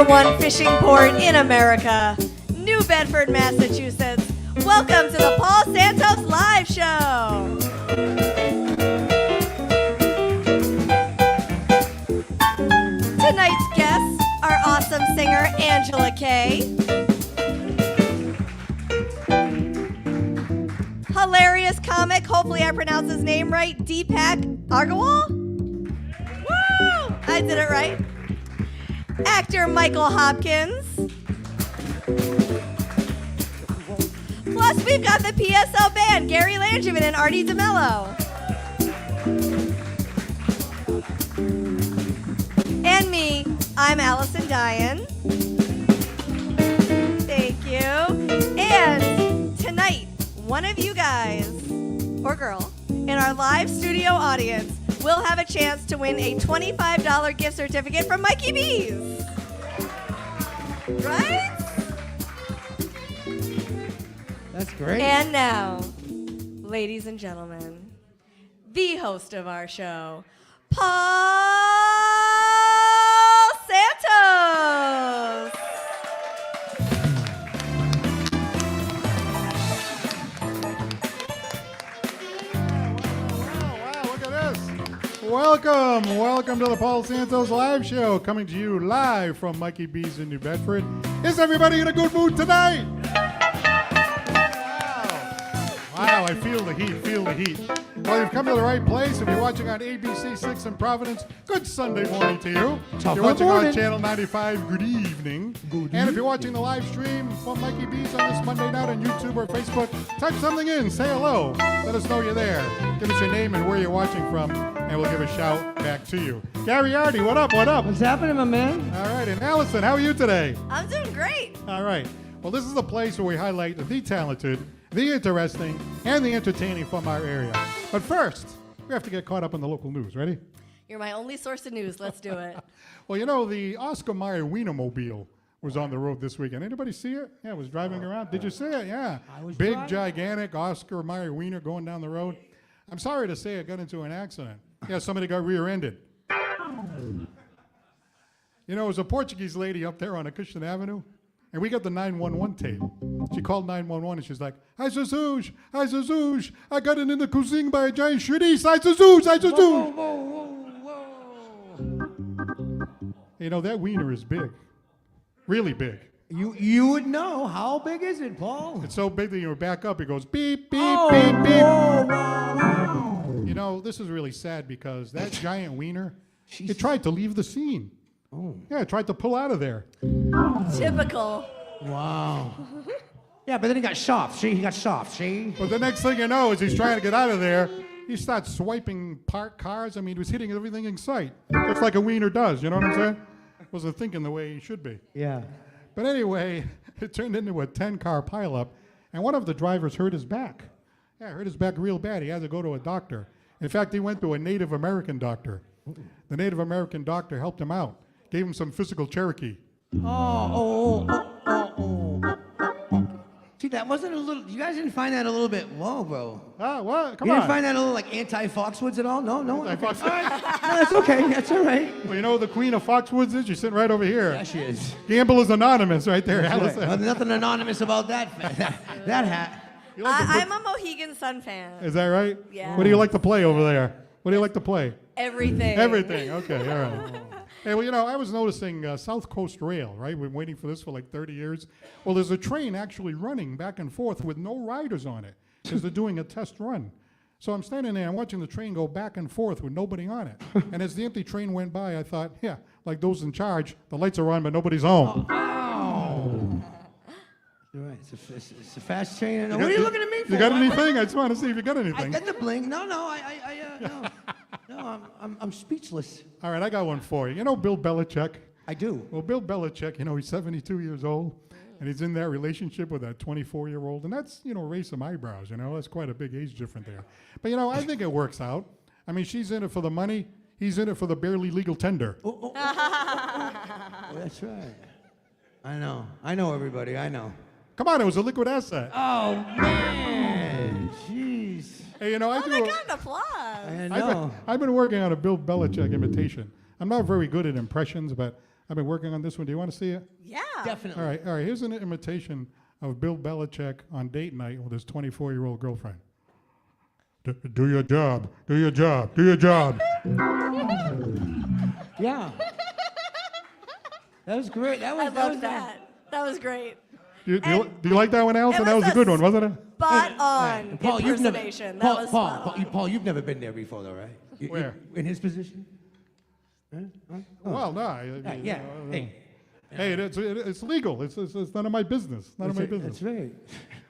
#1 fishing port in America, New Bedford, Massachusetts. Welcome to the Paul Santos Live Show. Tonight's guests are awesome singer Angela Kay, hilarious comic, hopefully I pronounce his name right, Deepak Agarwal. Woo! I did it right. Actor Michael Hopkins. Plus, we've got the PSL band, Gary Langevin and Artie DeMello. And me, I'm Allison Dyan. Thank you. And tonight, one of you guys, or girl, in our live studio audience will have a chance to win a $25 gift certificate from Mikey B's. Right? That's great. And now, ladies and gentlemen, the host of our show, Paul Santos. Welcome to the Paul Santos Live Show, coming to you live from Mikey B's in New Bedford. Is everybody in a good mood tonight? Wow, I feel the heat. Well, you've come to the right place. If you're watching on ABC 6 in Providence, good Sunday morning to you. If you're watching on Channel 95, good evening. And if you're watching the live stream from Mikey B's on this Monday night on YouTube or Facebook, type something in, say hello, let us know you're there. Give us your name and where you're watching from, and we'll give a shout back to you. Gary Artie, what up? What's happening, my man? All right, and Allison, how are you today? I'm doing great. All right. Well, this is the place where we highlight the talented, the interesting, and the entertaining from our area. But first, we have to get caught up in the local news. Ready? You're my only source of news. Let's do it. Well, you know, the Oscar Mayer Wienermobile was on the road this weekend. Anybody see it? Yeah, it was driving around. Did you see it? Yeah. I was Big, driving. gigantic Oscar Mayer Wiener going down the road. I'm sorry to say it got into an accident. Yeah, somebody got rear-ended. You know, it was a Portuguese lady up there on Acushnet Avenue, and we got the 911 tape. She called 911 and she's like, "Hi, Jesus, I got it in the cuisine by a giant shreddies. Hi, Jesus. Whoa. You know, that wiener is big. Really big. You would know. How big is it, Paul? It's so big that you back up, it goes beep, beep, Oh, beep, beep. whoa. You know, this is really sad because that giant wiener, She's- it tried to leave the scene. Oh. Yeah, it tried to pull out of there. Typical. Wow. Yeah, but then he got soft. See, he got soft. See? But the next thing you know is he's trying to get out of there. He starts swiping parked cars. I mean, he was hitting everything in sight. Just like a wiener does, you know what I'm saying? Wasn't thinking the way he should be. Yeah. But anyway, it turned into a 10-car pileup, and one of the drivers hurt his back. Yeah, hurt his back real bad. He had to go to a doctor. In fact, he went to a Native American doctor. The Native American doctor helped him out, gave him some physical Cherokee. Oh. See, that wasn't a little. You guys didn't find that a little bit low, bro? Ah, what? Come You on. didn't find that a little like anti-Foxwoods at all? No. Anti-Fox- Okay. All right. No, that's okay. That's all right. Well, you know who the Queen of Foxwoods is? She's sitting right over here. Yeah, she is. Gamblers Anonymous right there. That's right. Allison. Well, nothing anonymous about that hat. You like to put- I'm a Mohegan Sun fan. Is that right? Yeah. What do you like to play over there? What do you like to play? Everything. Everything. Okay, all right. Hey, well, you know, I was noticing South Coast Rail, right? We've been waiting for this for like 30 years. Well, there's a train actually running back and forth with no riders on it because they're doing a test run. So I'm standing there, I'm watching the train go back and forth with nobody on it. And as the empty train went by, I thought, yeah, like those in charge, the lights are on, but nobody's home. Oh. You're right. It's a fast train. What are you looking at me for? You got anything? I just want to see if you got I anything. got the blink. No. No, I'm speechless. All right, I got one for you. You know Bill Belichick? I do. Well, Bill Belichick, you know, he's 72 years old, and he's in that relationship with that 24-year-old, and that's, you know, raise some eyebrows, you know. That's quite a big age difference there. But, you know, I think it works out. I mean, she's in it for the money. He's in it for the barely legal tender. Oh, that's right. I know everybody. I know. Come on, it was a liquid asset. Oh, man. Jeez. Hey, you know, I Oh, do they a- got an applause. I know. I've been working on a Bill Belichick imitation. I'm not very good at impressions, but I've been working on this one. Do you want to see it? Yeah. Definitely. All right. Here's an imitation of Bill Belichick on date night with his 24-year-old girlfriend. Do your job. Do your job. Do your job. Yeah. That was great. I love that. That was great. Do you like that one, Allison? It That was was a good one, wasn't it? Spot on Paul, impersonation. That was spot on. Paul, you've never been there before, though, right? Where? In his position? Huh? Oh. Well, no. Yeah. Hey, it's legal. It's none of my business. None of my business. That's right.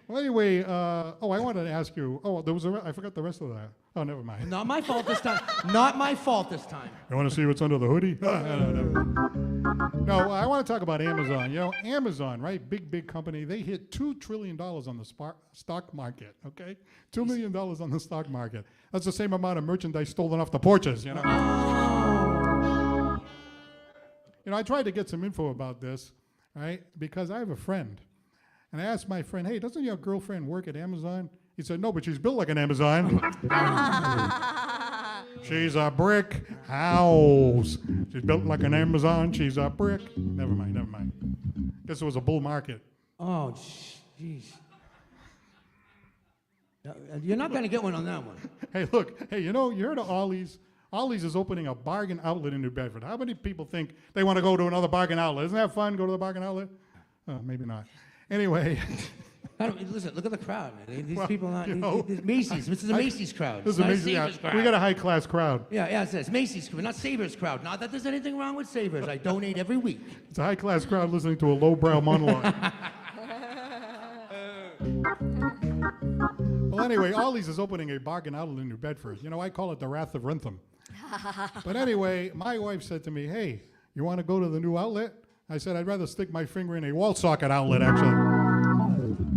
Well, anyway, I wanted to ask you. Oh, I forgot the rest of that. Oh, never mind. Not my fault this time. Not my fault this time. You want to see what's under the hoodie? No, I want to talk about Amazon. You know, Amazon, right? Big company. They hit $2 trillion on the stock market, okay? $2 million on the stock market. That's the same amount of merchandise stolen off the porches, you know? You know, I tried to get some info about this, right? Because I have a friend. And I asked my friend, hey, doesn't your girlfriend work at Amazon? He said, no, but she's built like an Amazon. She's a brick house. She's built like an Amazon. She's a brick. Never mind. Guess it was a bull market. Oh, jeez. You're not going to get one on that one. Hey, look. Hey, you know, you heard of Ollie's? Ollie's is opening a bargain outlet in New Bedford. How many people think they want to go to another bargain outlet? Isn't that fun, go to the bargain outlet? Maybe not. Anyway. Listen, look at the crowd, man. These people are not. You know, This Macy's. This is a Macy's crowd. This is It's not a amazing. Savers crowd. We got a high-class crowd. Yeah, it's Macy's crowd, not Savers crowd. Not that there's anything wrong with Savers. I donate every week. It's a high-class crowd listening to a lowbrow monologue. Well, anyway, Ollie's is opening a bargain outlet in New Bedford. You know, I call it the Wrath of Rentham. But anyway, my wife said to me, hey, you want to go to the new outlet? I said, I'd rather stick my finger in a wall socket outlet, actually.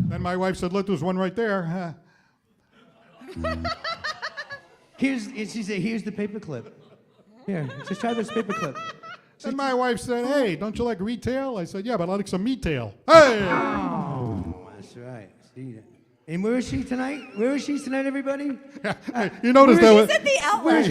Then my wife said, look, there's one right there. She said, here's the paperclip. Here, just try this paperclip. Then my wife said, hey, don't you like retail? I said, yeah, but I like some meat-tail. Hey! Oh, that's right. See that. And where is she tonight? Where is she tonight, everybody? Hey, you notice that She's at the outlet.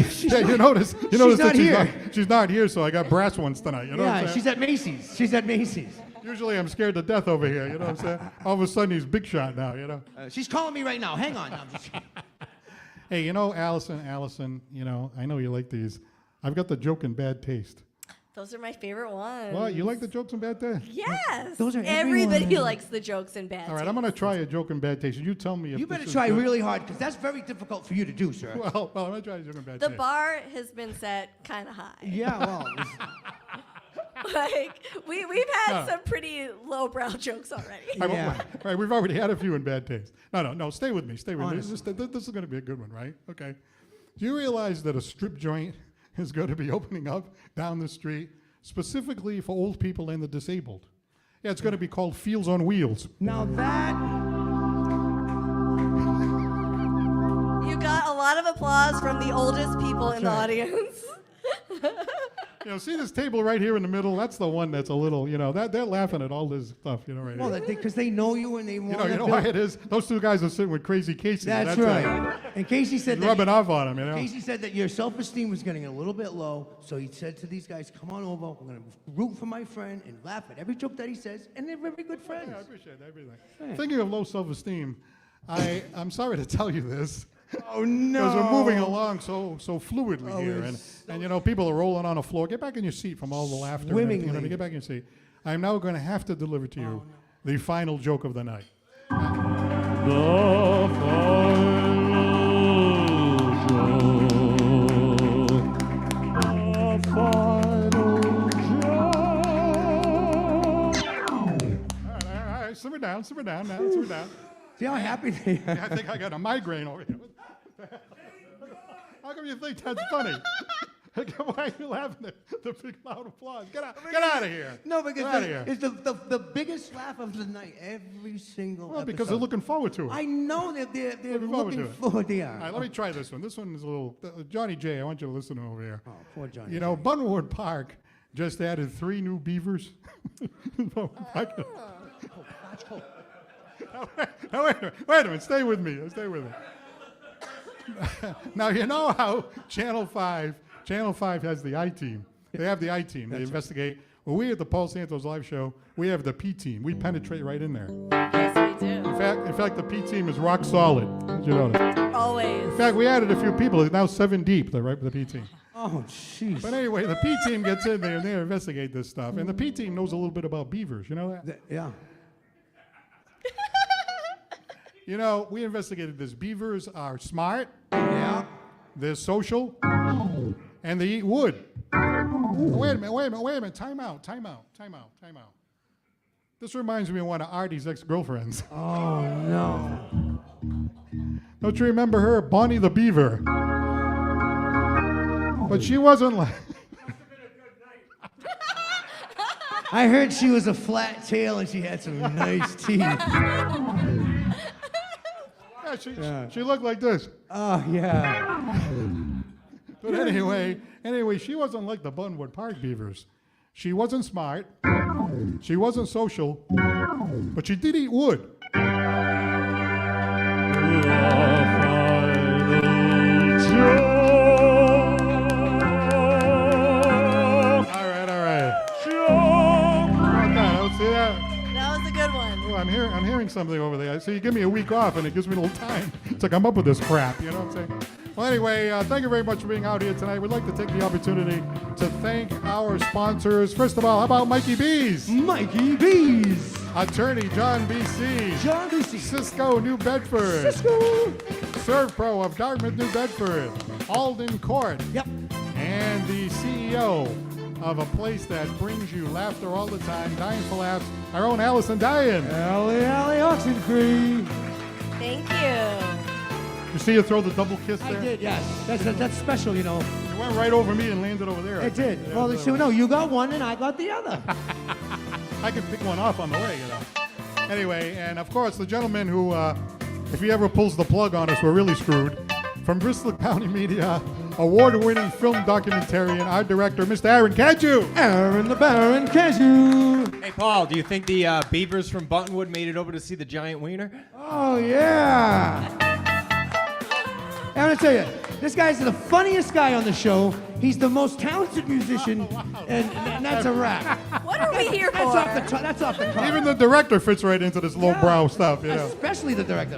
you notice not that here. she's not here, so I got brass ones tonight. You know what I'm Yeah, saying? she's at Macy's. She's at Macy's. Usually I'm scared to death over here, you know what I'm saying? All of a sudden he's big shot now, you know? She's calling me right now. Hang on. No, I'm just kidding. Hey, you know, Allison, you know, I know you like these. I've got the joke in bad taste. Those are my favorite ones. What? You like the jokes in bad taste? Yes. Those are Everybody everyone. likes the jokes in bad All right, taste. I'm going to try a joke in bad taste. You tell me if You this better is try good. really hard, because that's very difficult for you to do, sir. Well, I'm going to try a joke in bad The taste. bar has been set kind of high. Yeah, well. Like, we've had some pretty lowbrow jokes already. Yeah. All right, we've already had a few in bad taste. No, stay with me. Honest. This is going to be a good one, right? Okay. Do you realize that a strip joint is going to be opening up down the street specifically for old people and the disabled? Yeah, it's going to be called Fields on Wheels. Now that. You got a lot of applause from the oldest people in the right. audience. You know, see this table right here in the middle? That's the one that's a little, you know, they're laughing at all this stuff, you know, right Well, here. because they know you and they want You know why it is? Those two guys are sitting with Crazy Casey. That's right. And Casey said Rubbing that. off on him, you know? Casey said that your self-esteem was getting a little bit low, so he said to these guys, "Come on over. We're gonna root for my friend and laugh at every joke that he says, and they're very good friends." Yeah, I appreciate everything. Right. Thinking of low self-esteem, I'm sorry to tell you this. Oh no! Because we're moving along so fluidly Oh, here, it's and you know people are rolling on the floor. Get back in your seat from all the laughter. and everything, you know, Swimmingly. get back in your seat. I'm now going to have to deliver to you the final joke of the night. All right, simmer down now, simmer down. See how happy they are. I think I got a migraine over here. How come you think that's funny? Why are you laughing at the big loud applause? Get out of here. No, Get because outta here. it's the biggest laugh of the night every single Well, episode. because they're looking forward to it. I know that they're Looking forward to looking it. forward. They are. All right, let me try this one. This one is a little... Johnny J, I want you to listen over here. Oh, poor Johnny. You know, Bunward Park just added 3 new beavers. Now, wait a minute. Stay with me. Now, you know how Channel 5 has the I-Team. They have the I-Team. They investigate Well, we at the Paul Santos Live Show, we have the P team. We penetrate right in there. Yes, we do. In fact, the P team is rock solid. Did you notice? Always. In fact, we added a few people. It's now 7 deep, the P team. Oh, jeez. But anyway, the P team gets in there and they investigate this stuff. And the P team knows a little bit about beavers. You know that? Yeah. You know, we investigated this. Beavers are smart. Yeah. They're social. And they eat wood. Wait a minute. Time out. This reminds me of one of Artie's ex-girlfriends. Oh, no. Don't you remember her? Bonnie the Beaver. But she wasn't like... I heard she was a flat tail and she had some nice teeth. She looked like this. Oh, yeah. But anyway, she wasn't like the Bunwood Park Beavers. She wasn't smart. She wasn't social. But she did eat wood. All right. See that? That was a good one. Oh, I'm hearing something over there. So you give me a week off, and it gives me a little time to come up with this crap. You know what I'm saying? Well, anyway, thank you very much for being out here tonight. We'd like to take the opportunity to thank our sponsors. First of all, how about Mikey B's? Mikey B's. Attorney John B.C. John B.C. Cisco, New Bedford. Cisco. Serve Pro of Dartmouth, New Bedford. Alden Court. Yep. And the CEO of a place that brings you laughter all the time, dying for laughs, our own Allison Dyan. Alley Oxenfree. Thank you. You see her throw the double kiss there? I did, yes. That's special, you know. It went right over me and landed over there. It did. Yeah, Well, so, no, you got one and I got the other. I can pick one off on the way, you know. Anyway, and of course, the gentleman who, if he ever pulls the plug on us, we're really screwed. From Bristol County Media, award-winning film documentarian, art director, Mr. Aaron Cadju. Aaron the Baron Cashew. Hey, Paul, do you think the Beavers from Buttonwood made it over to see the giant wiener? Oh, yeah. I'm going to tell you, this guy's the funniest guy on the show. He's the most talented musician, and that's a wrap. What are we here That's for? That's off the cuff. Even the director fits right into this lowbrow stuff, you know. Especially the director.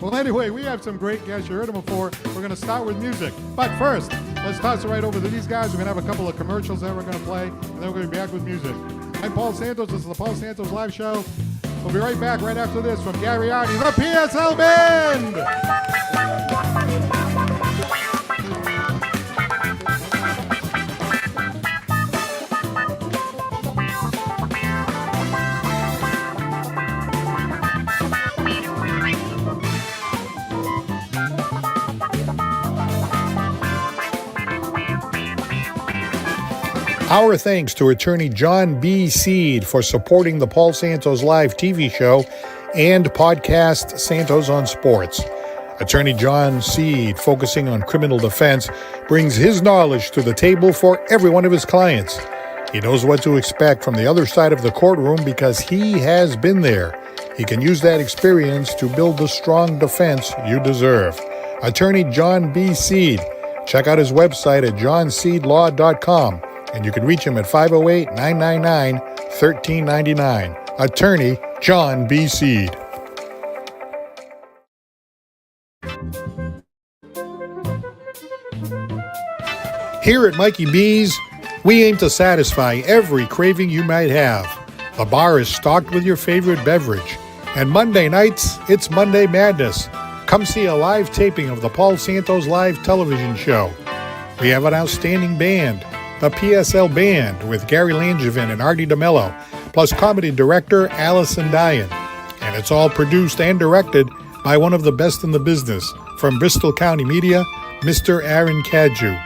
Well, anyway, we have some great guests. You heard them before. We're going to start with music. But first, let's toss it right over to these guys. We're going to have a couple of commercials that we're going to play, and then we're going to be back with music. I'm Paul Santos. This is the Paul Santos Live Show. We'll be right back right after this from Gary Artie, the PSL Band. Our thanks to attorney John B. Seed for supporting the Paul Santos Live TV show and podcast Santos on Sports. Attorney John Seed, focusing on criminal defense, brings his knowledge to the table for every one of his clients. He knows what to expect from the other side of the courtroom because he has been there. He can use that experience to build the strong defense you deserve. Attorney John B. Seed. Check out his website at johnseedlaw.com. And you can reach him at 508-999-1399. Attorney John B. Seed. Here at Mikey B's, we aim to satisfy every craving you might have. The bar is stocked with your favorite beverage. And Monday nights, it's Monday Madness. Come see a live taping of the Paul Santos Live television show. We have an outstanding band, the PSL Band, with Gary Langevin and Artie DeMello, plus comedy director Allison Dyan. And it's all produced and directed by one of the best in the business, from Bristol County Media, Mr. Aaron Cadju.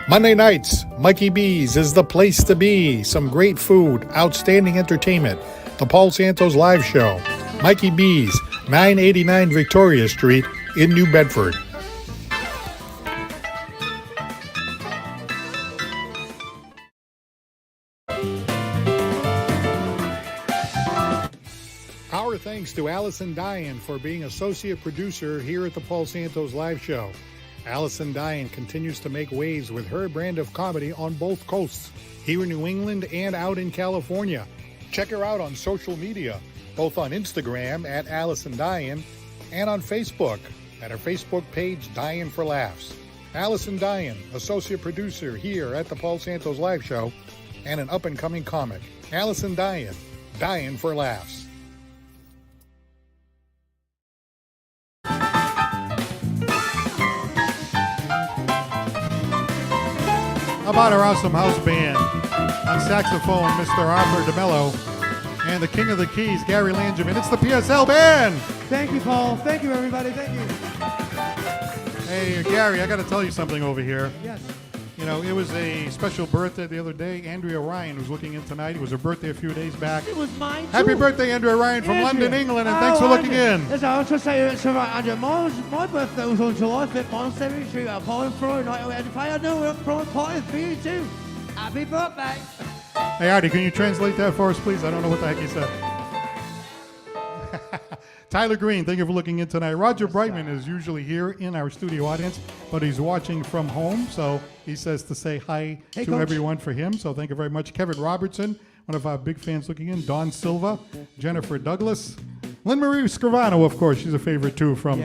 Monday nights, Mikey B's is the place to be. Some great food, outstanding entertainment. The Paul Santos Live Show. Mikey B's, 989 Victoria Street in New Bedford. Our thanks to Allison Dyan for being associate producer here at the Paul Santos Live Show. Allison Diane continues to make waves with her brand of comedy on both coasts, here in New England and out in California. Check her out on social media, both on Instagram at Allison Diane and on Facebook at her Facebook page, Diane for Laughs. Allison Diane, associate producer here at the Paul Santos Live Show, and an up-and-coming comic. Allison Diane, Diane for Laughs. How about our awesome house band? On saxophone, Mr. Arthur DeMello, and the king of the keys, Gary Langevin. It's the PSL Band! Thank you, Paul. Thank you, everybody. Thank you. Hey, Gary, I got to tell you something over here. Yes. You know, it was a special birthday the other day. Andrea Ryan was looking in tonight. It was her birthday a few days back. It was mine, too. Happy birthday, Andrea Ryan from London, England, and thanks for looking in. Listen, I was just saying, it's all right, Andrea. My birthday was on July 5th, 1973, at Paul and Freud night. I know we're at party for you, too. Happy birthday. Hey, Artie, can you translate that for us, please? I don't know what the heck he said. Tyler Green, thank you for looking in tonight. Roger Brightman is usually here in our studio audience, but he's watching from home, so he says to say hi to Coach. everyone for him, so thank you very much. Kevin Robertson, one of our big fans looking in. Don Silva, Jennifer Douglas. Lynn Marie Scrivano, of course, she's a favorite too from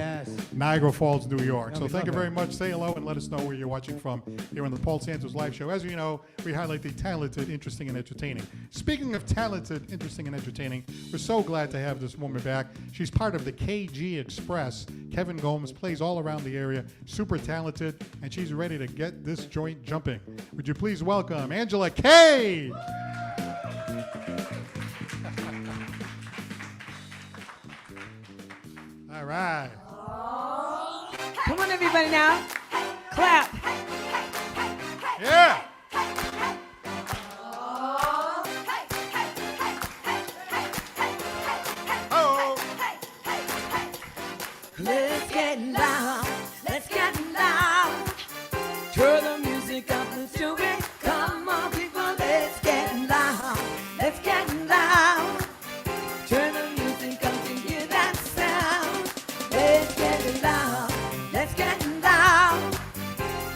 Niagara Falls, New York. So thank you very much. Say hello and let us know where you're watching from here on the Paul Santos Live Show. As you know, we highlight the talented, interesting, and entertaining. Speaking of talented, interesting, and entertaining, we're so glad to have this woman back. She's part of the KG Express. Kevin Gomes plays all around the area, super talented, and she's ready to get this joint jumping. Would you please welcome Angela Kay? All right. Come on, everybody now. Clap. Yeah. Oh. Let's get loud. Let's get loud. Turn the music up, let's do it. Come on, people, let's get loud. Let's get loud. Turn the music up to hear that sound. Let's get loud. Let's get loud.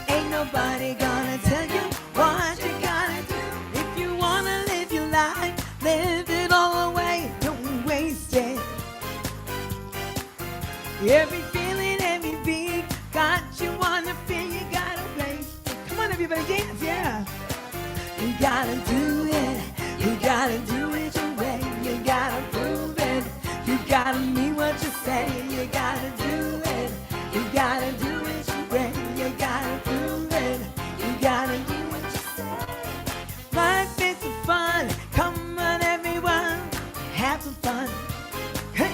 Ain't nobody gonna tell you what you gotta do. If you wanna live your life, live it all away. Don't waste it. Every feeling, every beat, got you on your feet, you gotta raise it. Come on, everybody, dance, yeah. You gotta do it. You gotta do it your way. You gotta prove it. You gotta mean what you say. You gotta do it. You gotta do it your way. You gotta prove it. You gotta do what you say. Life is fun. Come on, everyone. Have some fun. Hey.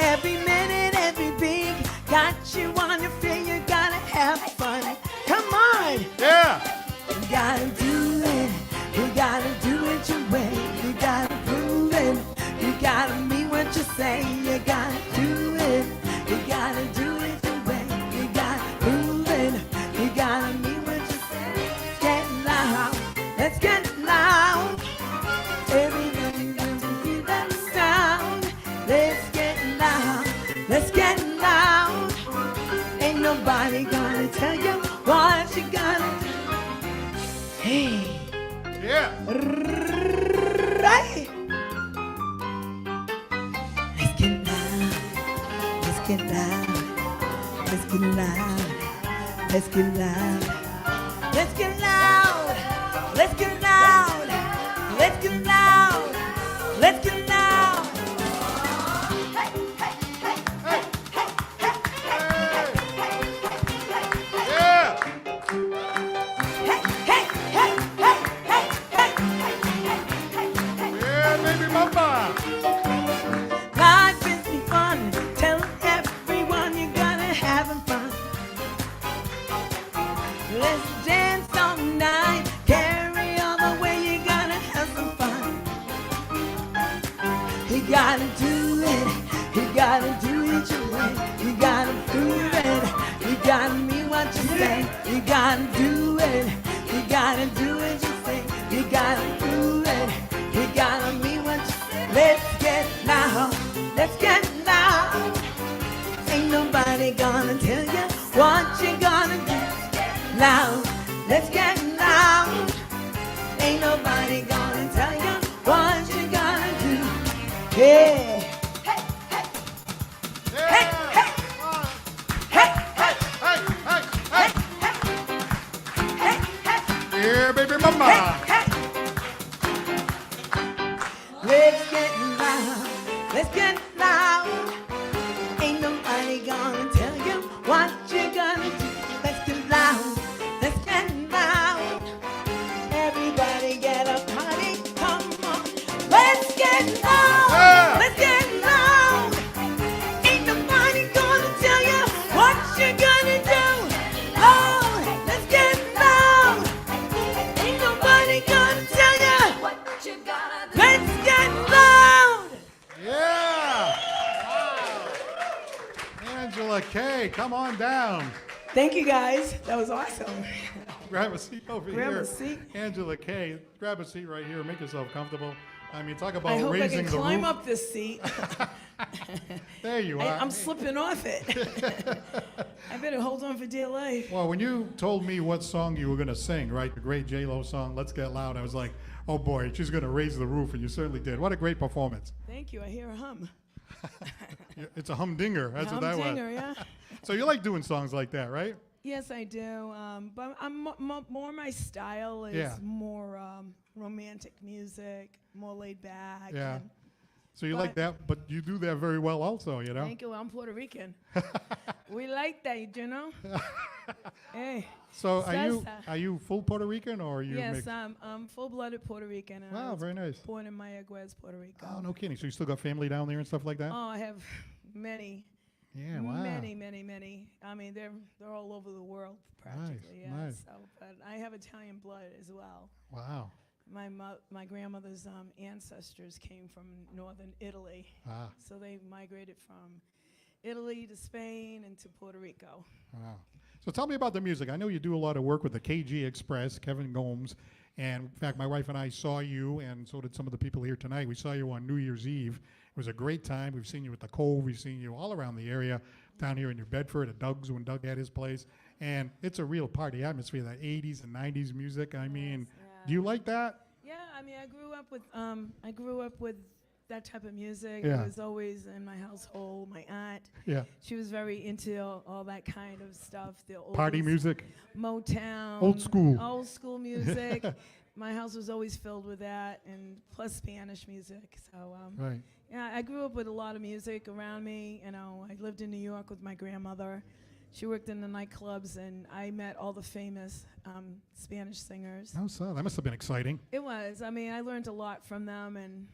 Every minute, every beat, got you on your feet. You gotta have fun. Come on. Yeah. You gotta do it. You gotta do it your way. You gotta prove it. You gotta mean what you say. You gotta do it. You gotta do it your way. You gotta prove it. You gotta mean what you say. Get loud. Let's get loud. Everybody wants to hear that sound. Let's get loud. Let's get loud. Ain't nobody gonna tell you what you gotta do. Hey. Yeah. Right. Let's get loud. Let's get loud. Let's get loud. Let's get loud. Let's get loud. Let's get loud. Let's get loud. Let's get loud. Hey, hey, hey, hey, hey, hey, hey. Yeah. Hey, hey, hey, hey, hey, hey. Yeah, baby mama. Life is fun. Tell everyone you gotta have fun. Let's dance all night. Carry all the way. You gotta have some fun. You gotta do it. You gotta do it your way. You gotta prove it. You gotta mean what you say. You gotta do it. You gotta do it your way. You gotta prove it. You gotta mean what you say. Let's get loud. Let's get loud. Ain't nobody gonna tell you what loud. Let's get loud. Ain't nobody gonna tell you what you gotta do. Yeah. Hey, hey. Hey, hey. Hey, hey. Hey, hey, hey. Yeah, baby mama. Hey. Let's get loud. Let's get loud. Ain't nobody gonna tell you what you gonna do. Let's get loud. Let's get loud. Everybody get a party. Come on. Let's get loud. Yeah. Let's get loud. Ain't nobody gonna tell you what you gonna do. Loud. Let's get loud. Ain't nobody gonna tell you what you gotta do. Let's get loud. Yeah. Angela Kay, come on down. Thank you guys. That was awesome. Grab a seat over here. Grab a seat. Angela Kay, grab a seat right here. Make yourself comfortable. I mean, talk about I hope I raising can the climb roof. up this seat. There you are. I'm slipping off it. I better hold on for dear life. Well, when you told me what song you were going to sing, right, the great J-Lo song, Let's Get Loud, I was like, oh boy, she's going to raise the roof, and you certainly did. What a great performance. Thank you. I hear a hum. It's a humdinger. That's what that was. Humdinger, yeah. So you like doing songs like that, right? Yes, I do. But I'm more my style is Yeah. more romantic music, more laid back. Yeah. and- So you like that, but you do that very well also, you know? Thank you. I'm Puerto Rican. We like that, you know. Hey. So Salsa. are you full Puerto Rican or are you Yes, mixed? I'm full-blooded Puerto Rican. And I Wow, was very nice. born in Mayagüez, Puerto Rico. Oh, no kidding. So you still got family down there and stuff like that? Oh, I have many. Yeah, wow. Many. I mean, they're all over the world practically. Yeah. nice. So, but I have Italian blood as well. Wow. My grandmother's ancestors came from northern Italy, Ah, so they migrated from Italy to Spain and to Puerto Rico. wow. So tell me about the music. I know you do a lot of work with the KG Express, Kevin Gomes. And in fact, my wife and I saw you, and so did some of the people here tonight. We saw you on New Year's Eve. It was a great time. We've seen you at the Cove. We've seen you all around the area, down here in New Bedford at Doug's when Doug had his place. And it's a real party atmosphere, that 80s and 90s music. I mean, do you like that? Yeah, I mean, I grew up with that type of music. Yeah. It was always in my household. My aunt, Yeah. she was very into all that kind of stuff. The Party oldies, music? Motown, Old school. old school music. My house was always filled with that, and plus Spanish music. So Right. yeah, I grew up with a lot of music around me. You know, I lived in New York with my grandmother. She worked in the nightclubs, and I met all the famous Spanish singers. Oh, so that must have been exciting. It was. I mean, I learned a lot from them, and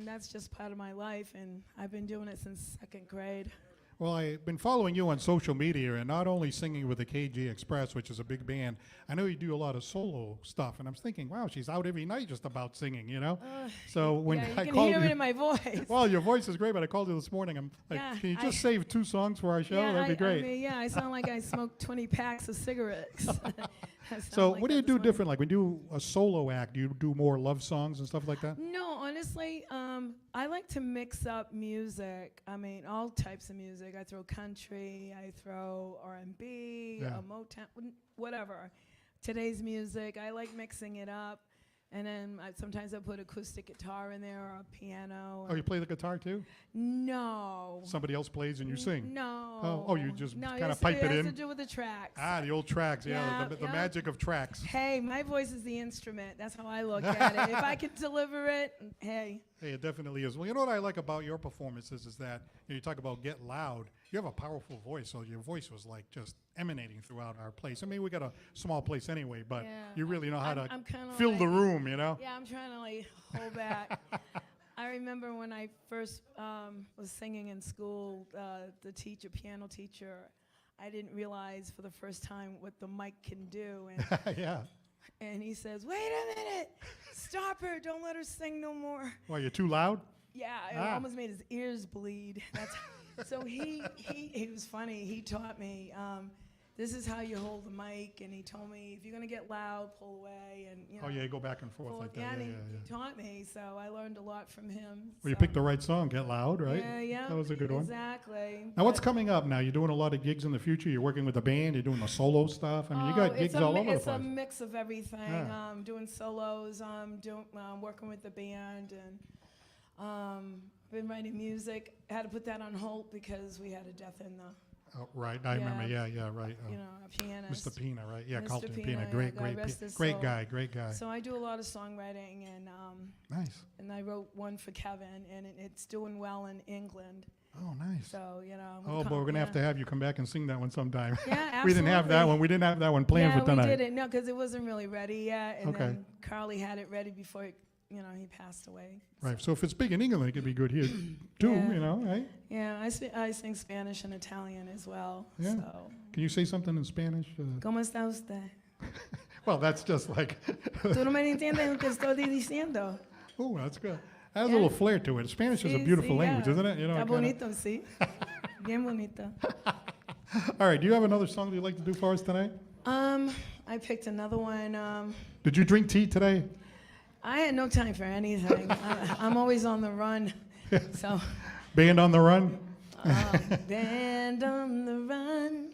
that's just part of my life, and I've been doing it since second grade. Well, I've been following you on social media, and not only singing with the KG Express, which is a big band, I know you do a lot of solo stuff, and I'm thinking, wow, she's out every night just about singing, you know? So when Yeah, you I can called hear you, it in my voice. well, your voice is great, but I called you this morning. I'm like, Yeah, can you I- just save 2 songs for our show? Yeah, That'd be great. I mean, yeah, I sound like I smoked 20 packs of cigarettes. I sound So like what do that you this do morning. different? Like when you do a solo act, do you do more love songs and stuff like that? No, honestly, I like to mix up music. I mean, all types of music. I throw country, I throw R&B, Yeah. Motown, whatever. Today's music, I like mixing it up. And then sometimes I put acoustic guitar in there or a piano. Oh, you play the guitar too? No. Somebody else plays and you sing? No. Oh, you just no, kinda pipe it It in? has to do with the tracks. Ah, the old tracks, yeah, Yeah, the yeah. magic of tracks. Hey, my voice is the instrument. That's how I look at it. If I can deliver it, hey. Hey, it definitely is. Well, you know what I like about your performances is that you talk about get loud. You have a powerful voice, so your voice was like just emanating throughout our place. I mean, we got a small place anyway, but Yeah, you really know how to I'm kinda fill the like- room, you know? Yeah, I'm trying to like hold back. I remember when I first was singing in school, the piano teacher, I didn't realize for the first time what the mic can do. And, Yeah. and he says, wait a minute, stop her, don't let her sing no more. Why, you're too loud? Yeah, it Ah. almost made his ears bleed. So he was funny. He taught me, this is how you hold the mic. And he told me, if you're going to get loud, pull away. And, you know, Oh, yeah, you go back and forth like that. Yeah, Yeah, and yeah, he yeah. taught me, so I learned a lot from him. Well, you so. picked the right song, Get Loud, right? Yeah. That was a good one. Exactly. Now, what's coming up now? You're doing a lot of gigs in the future. You're working with a band. You're doing the solo stuff. I mean, you got gigs all over the It's a place. mix of everything. Yeah. Doing solos, working with the band, and been writing music. Had to put that on hold because we had a death in the, Oh, right. I remember. Yeah, right. you know, a pianist. Mr. Pina, right? Yeah, Mr. Carlton Pina, Pina. yeah, Great God rest his great soul. guy. Great guy. So I do a lot of songwriting, Nice. and I wrote one for Kevin, and it's doing well in England. Oh, nice. So, you know. Oh, but we're going to have to have you come back and sing that one sometime. Yeah, We didn't have that absolutely. one. We didn't have that one planned for tonight. Yeah, we didn't. No, because it wasn't really ready yet. And Okay. then Carly had it ready before, he passed away. Right. So if it's big in England, it could be good here too, Yeah. you know, right? Yeah, I sing Spanish and Italian as well. Yeah. So, Can you say something in Spanish? ¿Cómo está usted? Well, that's just like, ¿Tú no me entiendes lo que estoy diciendo? oh, that's good. Has a little flair to it. Spanish is a beautiful language, isn't it? You know, Está kinda- bonito, sí. Bien bonito. All right. Do you have another song that you'd like to do for us tonight? I picked another one. Did you drink tea today? I had no time for anything. I'm always on the run. So, Band on the Run? band on the run,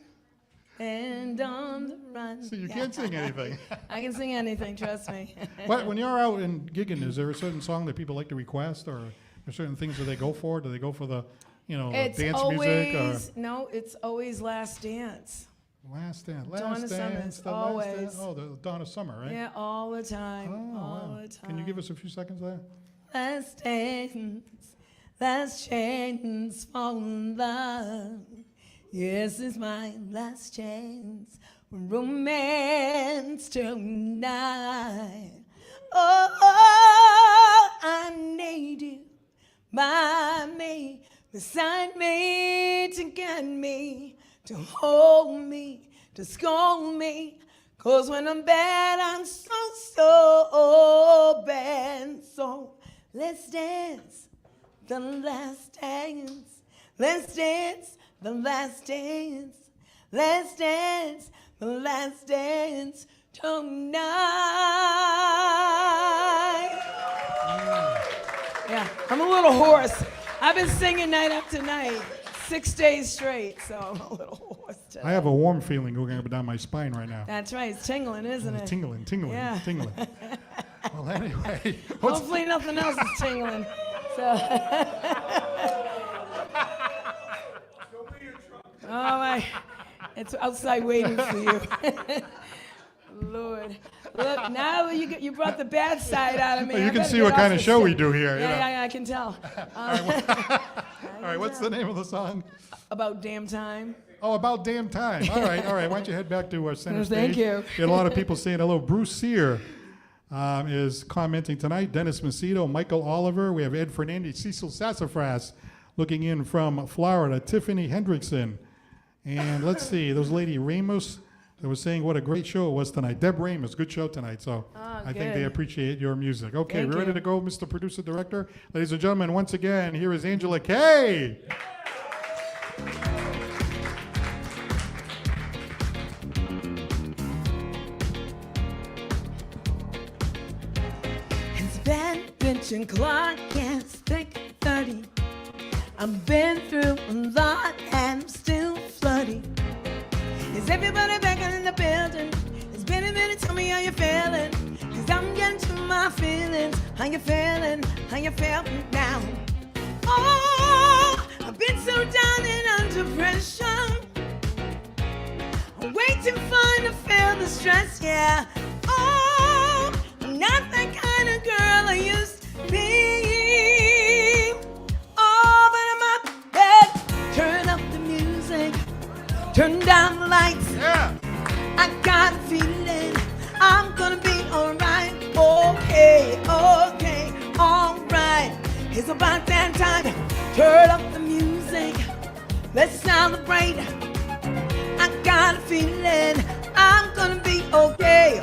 band on the run. So you can't sing anything. I can sing anything, trust me. What, when you're out and gigging, is there a certain song that people like to request, or are there certain things that they go for? Do they go for the, It's dance always, music? no, it's always Last Dance. Or Last Dance. Donna Last Summer, Dance. The always. Last Dance. Oh, the Donna Summer, right? Yeah, all the time, Oh, all wow. the time. Can you give us a few seconds there? Last dance, last chance for love. Yes, it's my last chance for romance tonight. Oh, I need you by me, beside me, to get me, to hold me, to scold me. 'Cause when I'm bad, I'm so bad. So let's dance the last dance. Let's dance the last dance. Let's dance the last dance tonight. Yeah, I'm a little hoarse. I've been singing night after night, 6 days straight, so I'm a little hoarse today. I have a warm feeling going up and down my spine right now. That's right, it's tingling, isn't it? Tingling. Yeah. Well, anyway. Hopefully nothing else is tingling. So. Oh my, it's outside waiting for you. Lord, look, now you brought the bad side out of me. Well, you I can better see get what off kind of this show we shit. do here. Yeah, I can tell. All right, what's the name of the song? About damn time. Oh, About Damn Time. All right. Why don't you head back to our center stage? Thank you. We had a lot of people saying hello. Bruce Sear is commenting tonight. Dennis Macedo, Michael Oliver. We have Ed Fernandez, Cecil Sassafras looking in from Florida. Tiffany Hendrickson. And let's see, there's Lady Ramos that was saying what a great show it was tonight. Deb Ramos, good show tonight. So I think they good. appreciate your music. Okay, Thank we're ready you. to go, Mr. Producer Director. Ladies and gentlemen, once again, here is Angela Kay. It's been benching clock and thick 30. I've been through a lot and I'm still flooding. Is everybody back in the building? It's been a minute, tell me how you feeling. 'Cause I'm getting to my feelings. How you feeling? How you feeling now? Oh, I've been so down and under pressure. I'm waiting for to feel the stress, yeah. Oh, I'm not that kind of girl I used to be. Oh, but I'm up bed. Turn up the music. Turn down the lights. Yeah. I got a feeling I'm gonna be alright. Okay, alright. It's about that time. Turn up the music. Let's celebrate. I got a feeling I'm gonna be okay,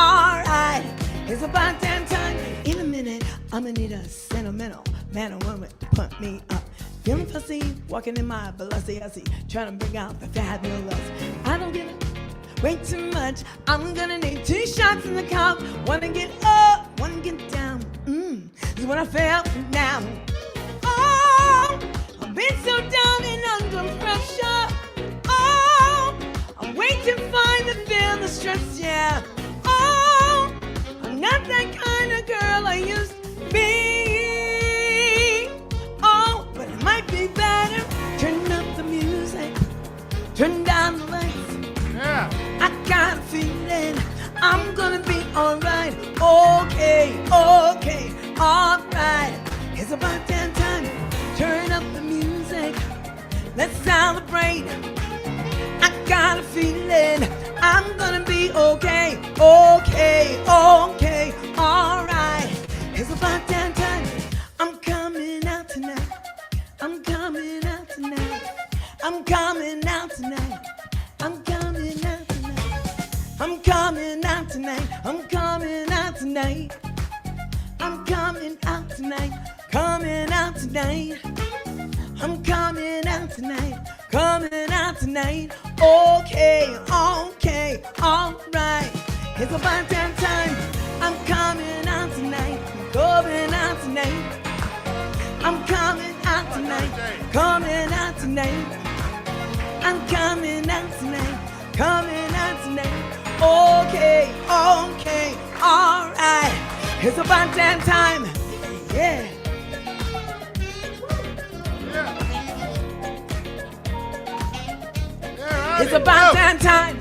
alright. It's about that time. In a minute, I'm gonna need a sentimental man or woman to put me up. Getting fussy, walking in my Balenciaga, trying to bring out the fabulous. I don't give it way too much. I'm gonna need 2 shots in the cup. Wanna get up, wanna get down. Is what I felt now. Oh, I've been so down and under pressure. Oh, I'm way too fine to feel the stress, yeah. Oh, I'm not that kind of girl I used to be. Oh, but it might be better. Turn up the music, turn down the lights. Yeah. I got a feeling I'm gonna be alright. Okay, okay, alright. It's about damn time. Turn up the music. Let's celebrate. I got a feeling I'm gonna be okay, okay, okay, alright. It's about damn time. I'm coming out tonight. I'm coming out tonight. I'm coming out tonight. I'm coming out tonight. I'm coming out tonight. I'm coming out tonight. I'm coming out tonight. Coming out tonight. I'm coming out tonight. Coming out tonight. Okay, okay, alright. It's about damn time. I'm coming out tonight. Coming out tonight. I'm coming out tonight. Coming out tonight. I'm coming out tonight. Coming out tonight. Okay, okay, alright. It's about damn time. Yeah. It's about damn time.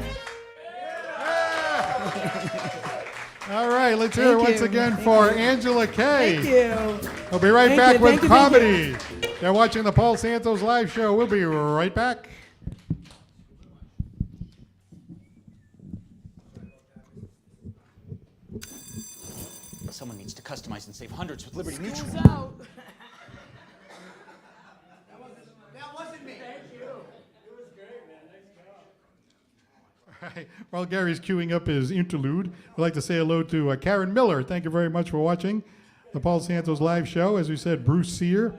All right, let's hear it Thank once you. again for Angela Kay. Thank you. We'll be right Thank back you, with thank you, comedy. They're watching the Paul Santos live show. We'll be right back. Someone needs to customize and save hundreds with Liberty Mutual. Out. All right. While Gary's queuing up his interlude, we'd like to say hello to Karen Miller. Thank you very much for watching the Paul Santos live show. As we said, Bruce Sear.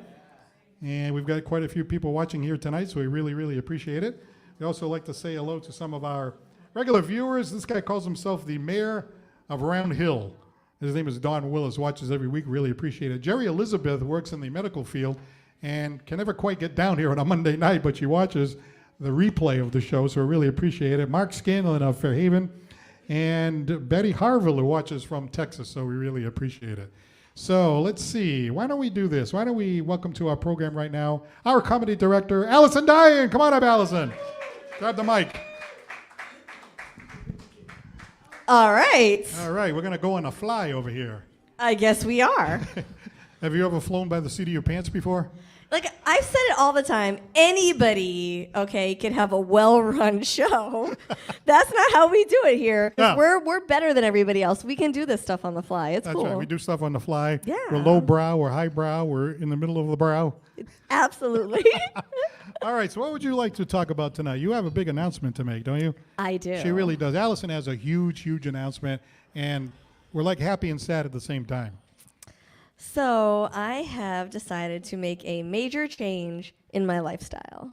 And we've got quite a few people watching here tonight, so we really, really appreciate it. We also like to say hello to some of our regular viewers. This guy calls himself the mayor of Round Hill. His name is Don Willis, watches every week, really appreciate it. Jerry Elizabeth works in the medical field and can never quite get down here on a Monday night, but she watches the replay of the show, so we really appreciate it. Mark Scanlon of Fairhaven and Betty Harville, who watches from Texas, so we really appreciate it. So let's see, why don't we do this? Why don't we welcome to our program right now our comedy director, Allison Dyan. Come on up, Allison. Grab the mic. All right. All right, we're going to go on a fly over here. I guess we are. Have you ever flown by the seat of your pants before? Like, I've said it all the time. Anybody, okay, can have a well-run show. That's not how we do it here. 'Cause we're better than everybody else. We can do this stuff on the fly. It's That's cool. right. We do stuff on the fly. Yeah. We're low brow. We're high brow. We're in the middle of the brow. Absolutely. All right. So what would you like to talk about tonight? You have a big announcement to make, don't you? I do. She really does. Allison has a huge, huge announcement, and we're like happy and sad at the same time. So I have decided to make a major change in my lifestyle.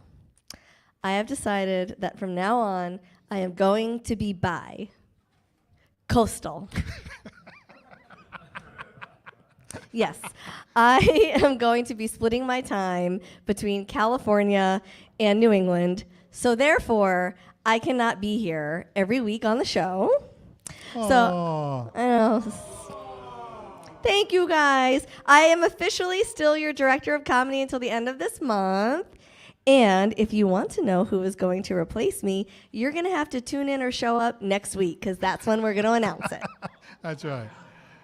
I have decided that from now on, I am going to be bi-coastal. Yes, I am going to be splitting my time between California and New England. So therefore, I cannot be here every week on the show. Aw. So I know. Thank you, guys. I am officially still your director of comedy until the end of this month. And if you want to know who is going to replace me, you're going to have to tune in or show up next week, because that's when we're going to announce it. That's right.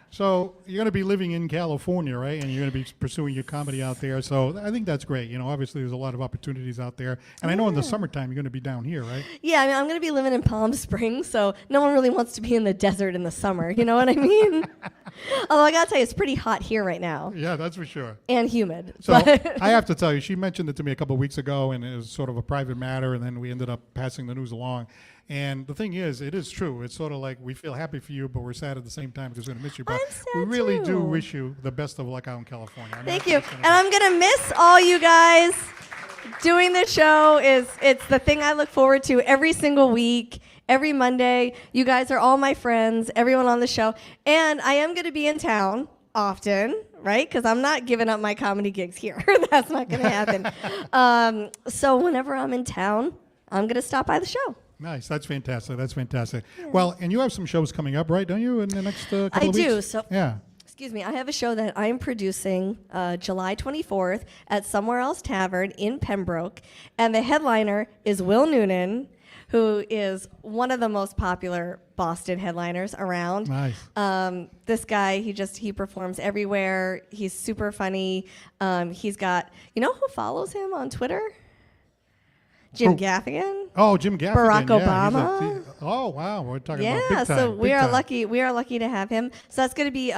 So you're going to be living in California, right? And you're going to be pursuing your comedy out there. So I think that's great. You know, obviously there's a lot of opportunities out there. And I know in the summertime you're going to be down here, right? Yeah, I mean, I'm going to be living in Palm Springs, so no one really wants to be in the desert in the summer. You know what I mean? Although I got to tell you, it's pretty hot here right now. Yeah, that's for sure. And humid. So but I have to tell you, she mentioned it to me a couple of weeks ago, and it was sort of a private matter, and then we ended up passing the news along. And the thing is, it is true. It's sort of like we feel happy for you, but we're sad at the same time because we're going to miss you. But we sad really do too. wish you the best of luck out in California. I mean, Thank that's you. what's gonna And I'm going to miss all you guys. Doing the show it's the thing I look forward to every single week, every Monday. You guys are all my friends, everyone on the show. And I am going to be in town often, right? Because I'm not giving up my comedy gigs here. That's not going to happen. So whenever I'm in town, I'm going to stop by the show. Nice. That's fantastic. That's fantastic. Well, and you have some shows coming up, right? Don't you, in the next couple I of weeks? do. So Yeah. excuse me, I have a show that I'm producing July 24th at Somewhere Else Tavern in Pembroke. And the headliner is Will Noonan, who is one of the most popular Boston headliners around. Nice. This guy, he performs everywhere. He's super funny. He's got, you know who follows him on Twitter? Jim Gaffigan. Oh, Jim Gaffigan. Barack yeah, Obama. Oh, wow. We're talking about Yeah, big time. so big we are time. lucky. We are lucky to have him. So that's going to be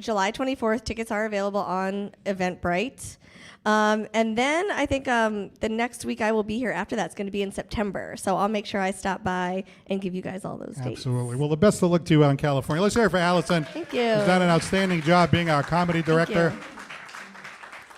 July 24th. Tickets are available on Eventbrite. And then I think the next week I will be here after that's going to be in September. So I'll make sure I stop by and give you guys all those dates. Absolutely. Well, the best of luck to you out in California. Let's hear it for Allison. Thank you. Who's done an outstanding job being our comedy director. you.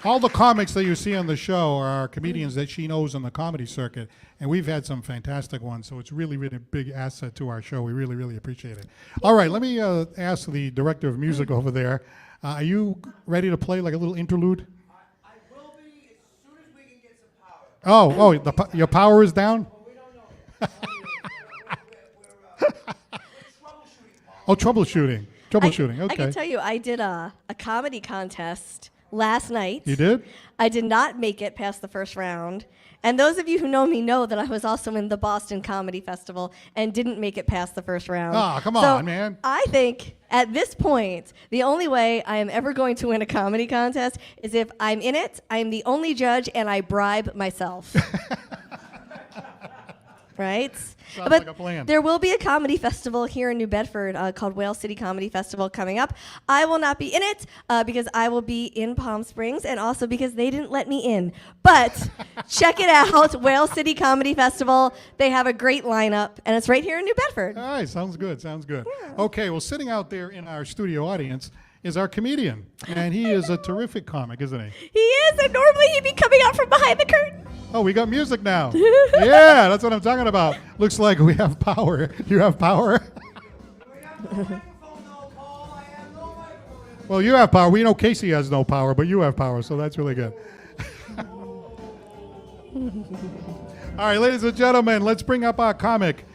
All the comics that you see on the show are comedians that she knows on the comedy circuit, and we've had some fantastic ones, so it's really, really a big asset to our show. We really, really appreciate it. All right, let me ask the director of music over there, are you ready to play like a little interlude? I will be as soon as we can get some power. Your power is down? We don't know. Oh, troubleshooting. Troubleshooting, I okay. can tell you, I did a comedy contest last night. You did? I did not make it past the first round. And those of you who know me know that I was also in the Boston Comedy Festival and didn't make it past the first round. Oh, come So on, man. I think at this point, the only way I am ever going to win a comedy contest is if I'm in it, I'm the only judge, and I bribe myself. Right? Sounds But like a plan. there will be a comedy festival here in New Bedford called Whale City Comedy Festival coming up. I will not be in it because I will be in Palm Springs and also because they didn't let me in. But check it out, Whale City Comedy Festival. They have a great lineup, and it's right here in New Bedford. All right, sounds good, sounds good. Okay, well, sitting out there in our studio audience is our comedian, and he is a terrific comic, isn't he? He is, and normally he'd be coming out from behind the curtain. Oh, we got music now. Yeah, that's what I'm talking about. Looks like we have power. You have power? Well, you have power. We know Casey has no power, but you have power, so that's really good. All right, ladies and gentlemen, let's bring up our comic.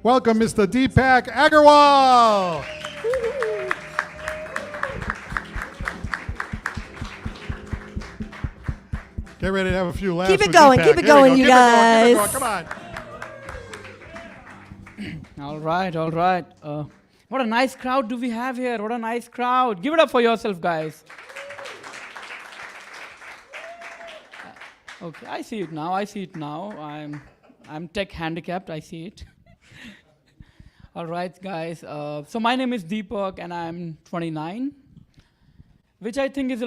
Welcome, Mr. Deepak Agarwal. Get ready to have a few laughs. Keep it with going, Deepak. keep it Here we going, go. you Keep it going, guys. Come on. All right, all right. What a nice crowd do we have here. What a nice crowd. Give it up for yourself, guys. Okay, I see it now. I see it now. I'm tech handicapped. I see it. All right, guys. So my name is Deepak, and I'm 29, which I think is a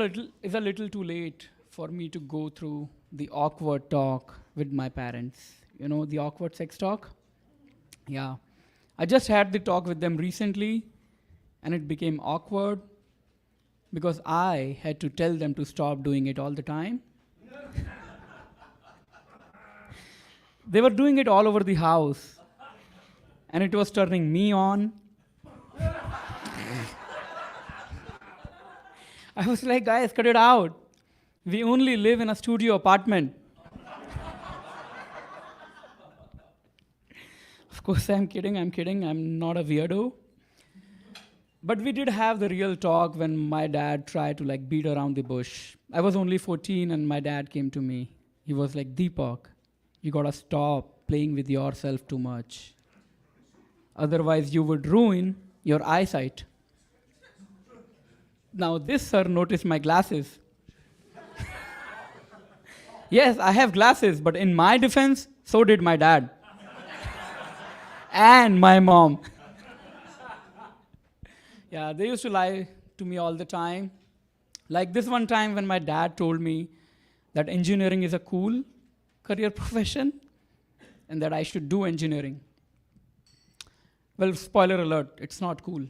little too late for me to go through the awkward talk with my parents. You know, the awkward sex talk? Yeah. I just had the talk with them recently, and it became awkward because I had to tell them to stop doing it all the time. They were doing it all over the house, and it was turning me on. I was like, guys, cut it out. We only live in a studio apartment. Of course, I'm kidding. I'm not a weirdo. But we did have the real talk when my dad tried to beat around the bush. I was only 14 and my dad came to me. He was like, Deepak, you gotta stop playing with yourself too much. Otherwise, you would ruin your eyesight. Now, this sir noticed my glasses. Yes, I have glasses, but in my defense, so did my dad. And my mom. Yeah, they used to lie to me all the time. Like this one time when my dad told me that engineering is a cool career profession and that I should do engineering. Well, spoiler alert, it's not cool.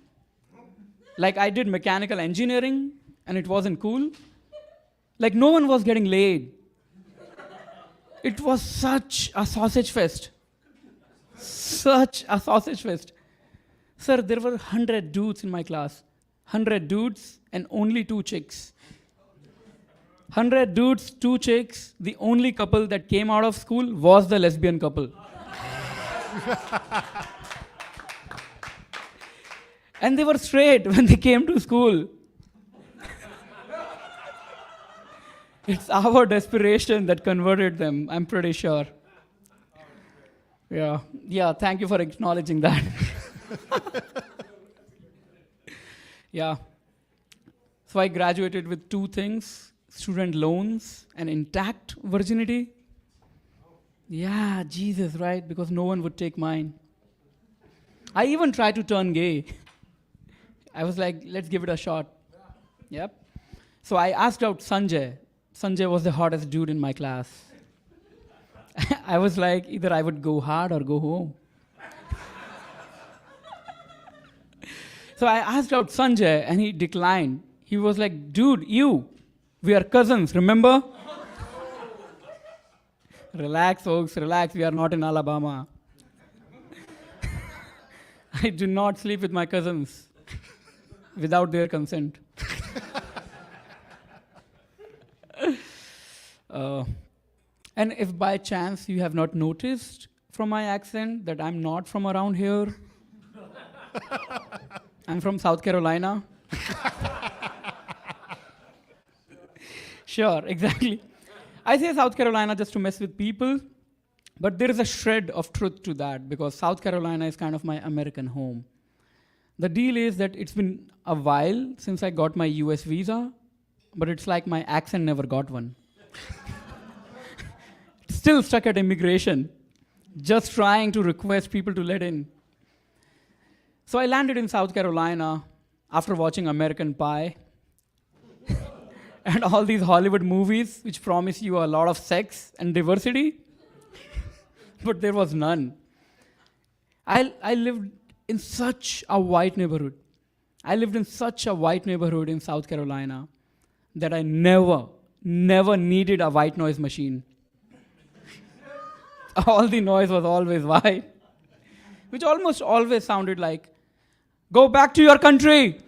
Like I did mechanical engineering and it wasn't cool. Like no one was getting laid. It was such a sausage fest. Such a sausage fest. Sir, there were 100 dudes in my class. 100 dudes and only 2 chicks. 100 dudes, 2 chicks. The only couple that came out of school was the lesbian couple. And they were straight when they came to school. It's our desperation that converted them, I'm pretty sure. Yeah, thank you for acknowledging that. Yeah. So I graduated with 2 things, student loans and intact virginity. Yeah, Jesus, right? Because no one would take mine. I even tried to turn gay. I was like, let's give it a shot. Yep. So I asked out Sanjay. Sanjay was the hottest dude in my class. I was like, either I would go hard or go home. So I asked out Sanjay and he declined. He was like, dude, we are cousins, remember? Relax, folks, relax. We are not in Alabama. I do not sleep with my cousins without their consent. And if by chance you have not noticed from my accent that I'm not from around here, I'm from South Carolina. Sure, exactly. I say South Carolina just to mess with people, but there is a shred of truth to that because South Carolina is kind of my American home. The deal is that it's been a while since I got my US visa, but it's like my accent never got one. Still stuck at immigration, just trying to request people to let in. So I landed in South Carolina after watching American Pie and all these Hollywood movies which promise you a lot of sex and diversity, but there was none. I lived in such a white neighborhood. I lived in such a white neighborhood in South Carolina that I never needed a white noise machine. All the noise was always white, which almost always sounded like, go back to your country.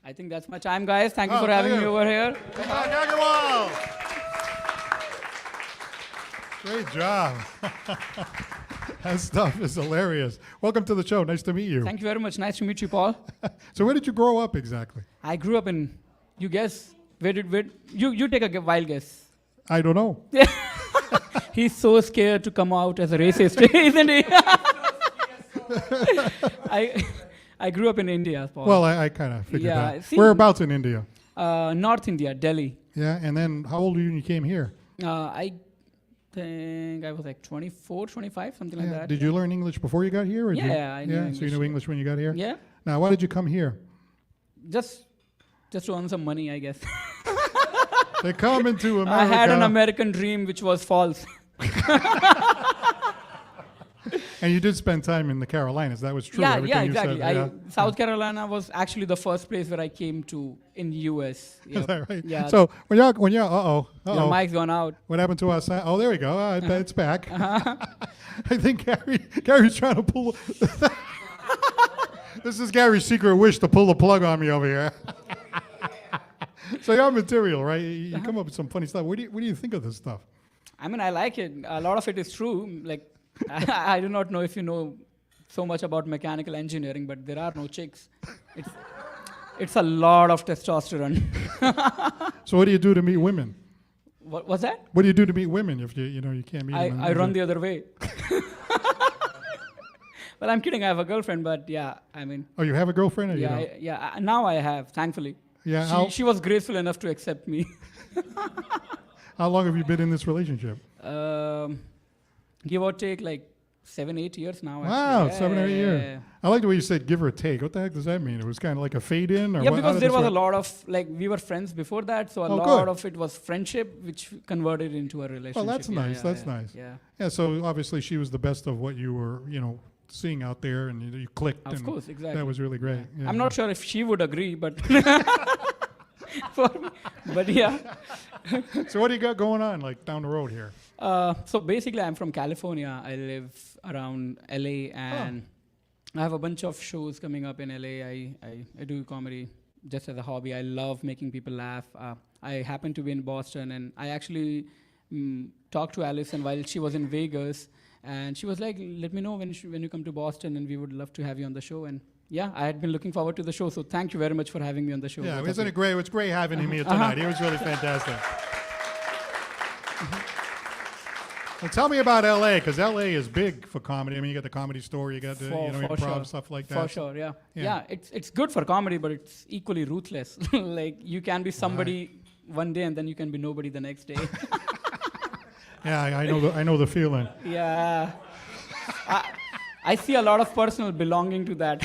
I think that's my time, guys. Thank you for having me over here. Deepak Agarwal. Great job. That stuff is hilarious. Welcome to the show. Nice to meet you. Thank you very much. Nice to meet you, Paul. So where did you grow up exactly? I grew up in, you guess, you take a wild guess. I don't know. He's so scared to come out as a racist, isn't he? I grew up in India, Paul. Well, I kind of figured Yeah, that. see- Whereabouts in India? North India, Delhi. Yeah, and then how old were you when you came here? I think I was like 24, 25, something like that. Did you learn English before you got here? Or Yeah, I knew So you English. knew English when you got here? Yeah, Now, why did you come here? just to earn some money, I guess. They come into America. I had an American dream which was false. And you did spend time in the Carolinas. That was true. Yeah, everything you exactly. said, South Carolina was actually the first place where I came to in US. Is Yep. that right? Yeah. So when you're, Your mic's gone out. What happened to us? Oh, there we go. It's back. Uh-huh. I think Gary's trying to pull. This is Gary's secret wish to pull the plug on me over here. So your material, right? You come up with some funny stuff. What do you think of this stuff? I mean, I like it. A lot of it is true. Like, I do not know if you know so much about mechanical engineering, but there are no chicks. It's a lot of testosterone. So what do you do to meet women? What was that? What do you do to meet women if you can't meet them? I run the other way. Well, I'm kidding. I have a girlfriend, but yeah, I mean. Oh, you have a girlfriend? Or you don't? Now I have, thankfully. Yeah. She was graceful enough to accept me. How long have you been in this relationship? Give or take like 7-8 years now. Wow, actually. 7 or 8 Yeah. years. I like the way you said give or take. What the heck does that mean? It was kind of like a fade in? Or Yeah, what? How because did there this was a work? lot of, like, we were friends before that, so a Oh, lot good. of it was friendship, which converted into a relationship. Oh, that's nice. That's yeah, nice. Yeah. Yeah, so obviously she was the best of what you were, seeing out there, and you clicked. Of and course, exactly. That was really great. Yeah. I'm not sure if she would agree, but for me, but yeah. So what do you got going on, like down the road here? So basically, I'm from California. I live around LA, and I have a bunch of shows coming up in LA. I do comedy just as a hobby. I love making people laugh. I happen to be in Boston, and I actually talked to Allison while she was in Vegas, and she was like, "Let me know when you come to Boston, and we would love to have you on the show." And yeah, I had been looking forward to the show, so thank you very much for having me on the show. Yeah, Both of isn't you. it great? It was great having him here tonight. He was really fantastic. Well, tell me about LA, because LA is big for comedy. I mean, you got the Comedy Store, you got the For improv, sure. stuff like that. For sure, yeah. Yeah. Yeah, it's good for comedy, but it's equally ruthless. Like, you can be somebody one day, and then you can be nobody the next day. Yeah, I know the feeling. Yeah. I see a lot of personal belonging to that.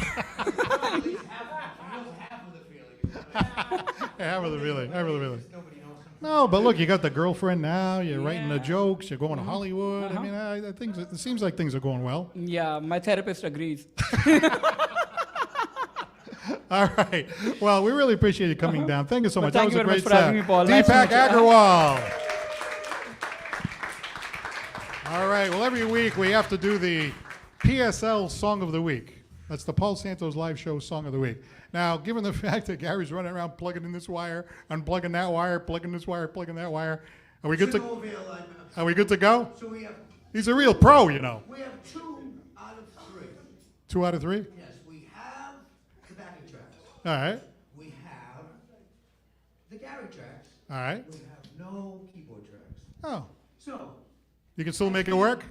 I have the feeling. No, but look, you got the girlfriend now. You're writing the jokes. You're going to Hollywood. I mean, it seems like things are going well. Yeah, my therapist agrees. All right. Well, we really appreciate you coming down. Thank you so Well, much. thank That you was a very great much for having set. me, Paul. Nice to Deepak meet you. Agarwal. All right. Well, every week we have to do the PSL Song of the Week. That's the Paul Santos Live Show Song of the Week. Now, given the fact that Gary's running around plugging in this wire, unplugging that wire, plugging this wire, plugging that wire, are we good to go? So we have He's a real pro, you know. 2 out of 3. 2 out of 3? Yes, we have the backing tracks. All right. We have the Gary tracks. All right. We have no keyboard tracks. Oh, So, you can still make it work?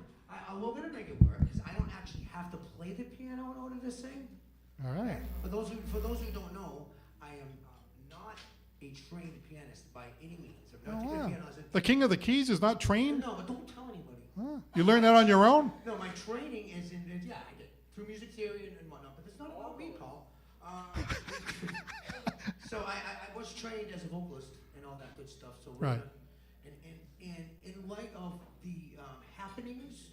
we're going to make it work because I don't actually have to play the piano in order to sing. All right. For those who don't know, I am not a trained pianist by any means. I've Oh, never taken wow. piano as a- The King of the Keys is not trained? No, but don't tell anybody. Huh. You learned that on your own? No, my training is in, yeah, I did through music theory and whatnot, but it's not about me, Paul. So I was trained as a vocalist and all that good stuff. So we're Right. and in light of the happenings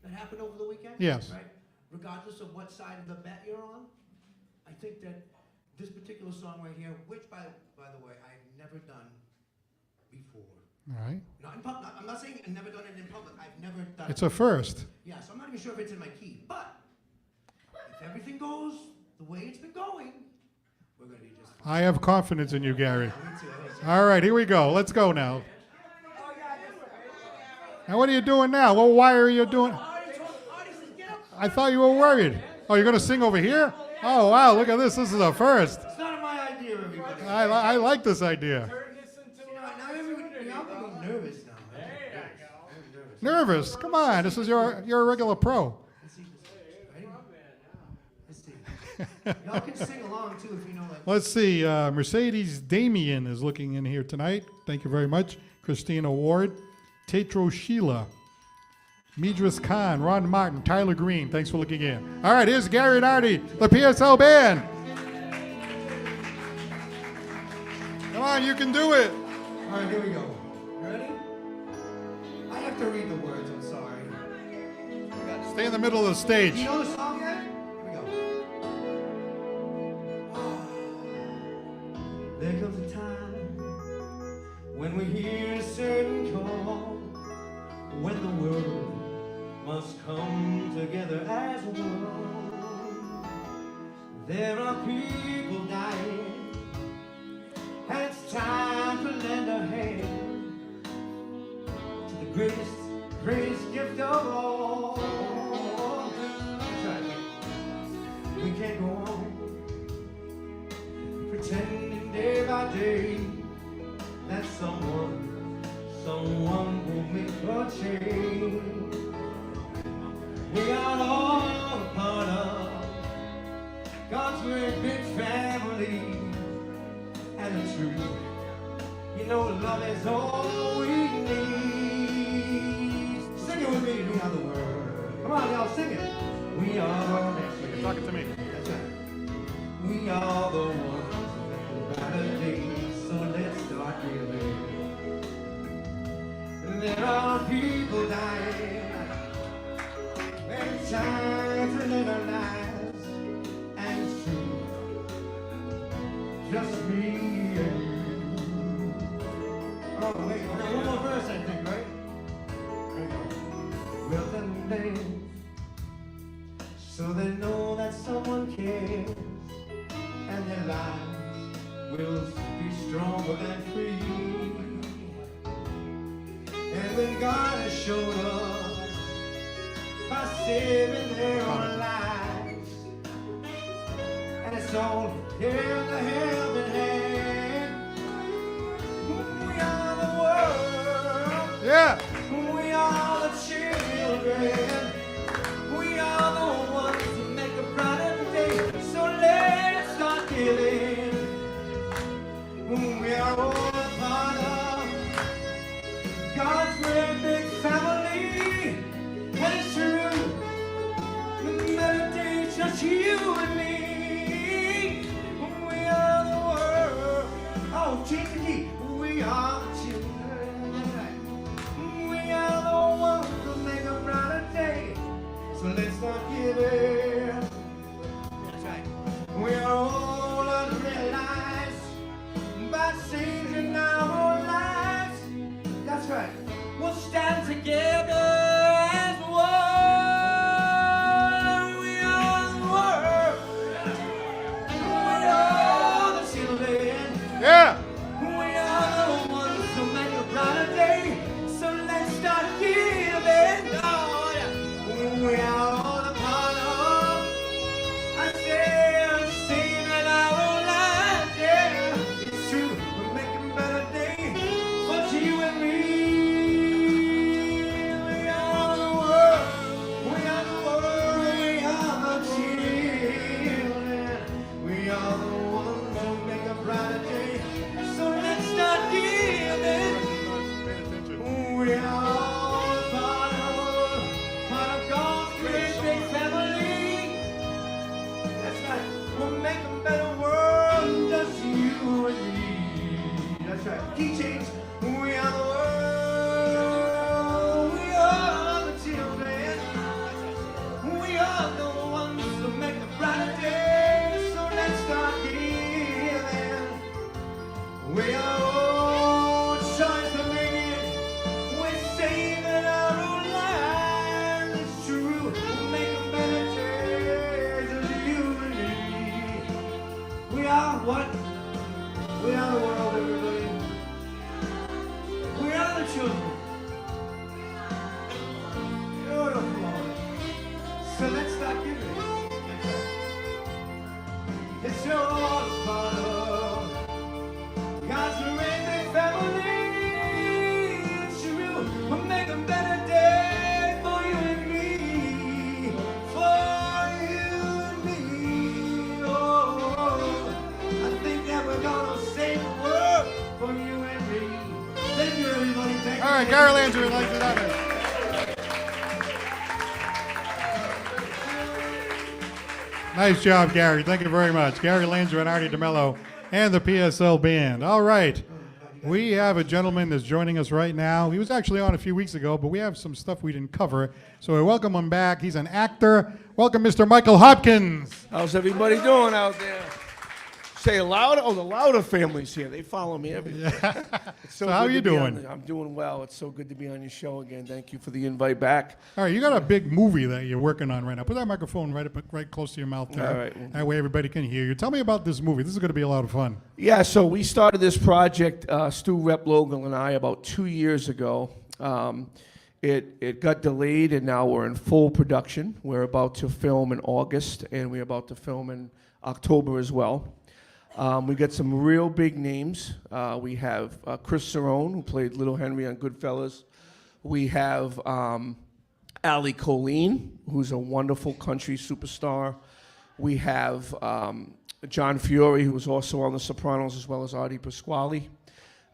that happened over the weekend, Yes. right? Regardless of what side of the bet you're on, I think that this particular song right here, which by the way I've never done before. All right. Not in public. I'm not saying I've never done it in public. I've never done It's it. a first. Yeah, so I'm not even sure if it's in my key. But if everything goes the way it's been going, we're going to be just fine. I have confidence in you, Gary. Me too. I hope so. All right, here we go. Let's go now. Now, what are you doing now? What wire are you doing? I thought you were worried. Oh, you're going to sing over here? Oh, wow, look at this. This is a first. It's not my idea, everybody. I like this idea. Now everybody, I'm getting nervous now. I'm nervous. Nervous? Come on. This is you're a regular pro. Let's see this. Ready? Let's see. Y'all can sing along too if you know like. Let's see. Mercedes Damien is looking in here tonight. Thank you very much. Christina Ward. Tetro Sheila. Midras Khan, Ron Martin, Tyler Green. Thanks for looking in. All right, here's Gary Nardi, the PSL Band. Come on, you can do it. All right, here we go. Ready? I have to read the words. I'm sorry. Stay in the middle of the stage. You know the song yet? Here we go. There comes a time when we hear a certain call, when the world must come together as one. There are people dying, and it's time to lend a hand to the greatest gift of all. That's right. We can't go on pretending day by day that someone will make a change. We are all a part of God's great big family, and the truth, you know, love is all we need. Sing it with me, we are the world. Come on, y'all, sing it. We are. You're talking to me. That's right. We are the ones who better days, so let's start reeling. There are people dying, and it's time to living our lives, and it's true, just me and you. Oh, wait, one more verse, I think, right? There you go. Well, then they, so they know that someone cares, and their lives will be stronger than free. And when God has showed up by saving their own lives, and it's all here in the helping hand, we are the world. Yeah. We are the children. We are the ones who make a brighter day. So let's start giving. We are all a part of God's great big family. And it's true, the melody just you and me. We are the world. Oh, G, we are the children. We are the ones who make a brighter day. So let's start giving. That's right. We are all unrealized by changing our own lives. That's right. We'll stand together as one. We are the world. We are the children. Yeah. We are the ones who make a brighter day. So let's start giving. Oh, yeah. We are all a part of, I say, saving our own lives. Yeah, it's true. We're making better days for you and me. We are the world. We are the world. We are the children. We are the ones who make a brighter day. So let's start giving. We are all part of God's great big family. That's right. We'll make a better world, just you and me. That's right. Key change. We are the world. We are the children. We are the ones who make a brighter day. So let's start giving. We are all choice to make it. We're saving our own lives. It's true. We'll make a better day. Just you and me. We are what? We are the world, everybody. We are the children. Beautiful. So let's start giving. That's right. It's all a part of God's great big family. It's true. We'll make a better day for you and me. For you and me. Oh, I think that we're gonna save the world for you and me. Thank you, everybody. Thank you. All right, Gary Landry would like to that. Nice job, Gary. Thank you very much. Gary Landry and Artie DeMello and the PSL Band. All right. We have a gentleman that's joining us right now. He was actually on a few weeks ago, but we have some stuff we didn't cover. So we welcome him back. He's an actor. Welcome, Mr. Michael Hopkins. How's everybody doing out there? Say it louder. Oh, the Louder family's here. They follow me everywhere. It's So how good you to be doing? I'm doing well. It's so good to be on your show again. Thank you for the invite back. All right, you got a big movie that you're working on right now. Put that microphone right close to your mouth there. All right. That way everybody can hear you. Tell me about this movie. This is going to be a lot of fun. Yeah, so we started this project, Stu, Rep Logan, and I, about 2 years ago. It got delayed, and now we're in full production. We're about to film in August, and we're about to film in October as well. We got some real big names. We have Chris Cerrone, who played Little Henry on Goodfellas. We have Ali Colleen, who's a wonderful country superstar. We have John Fiore, who was also on The Sopranos, as well as Artie Pasquale,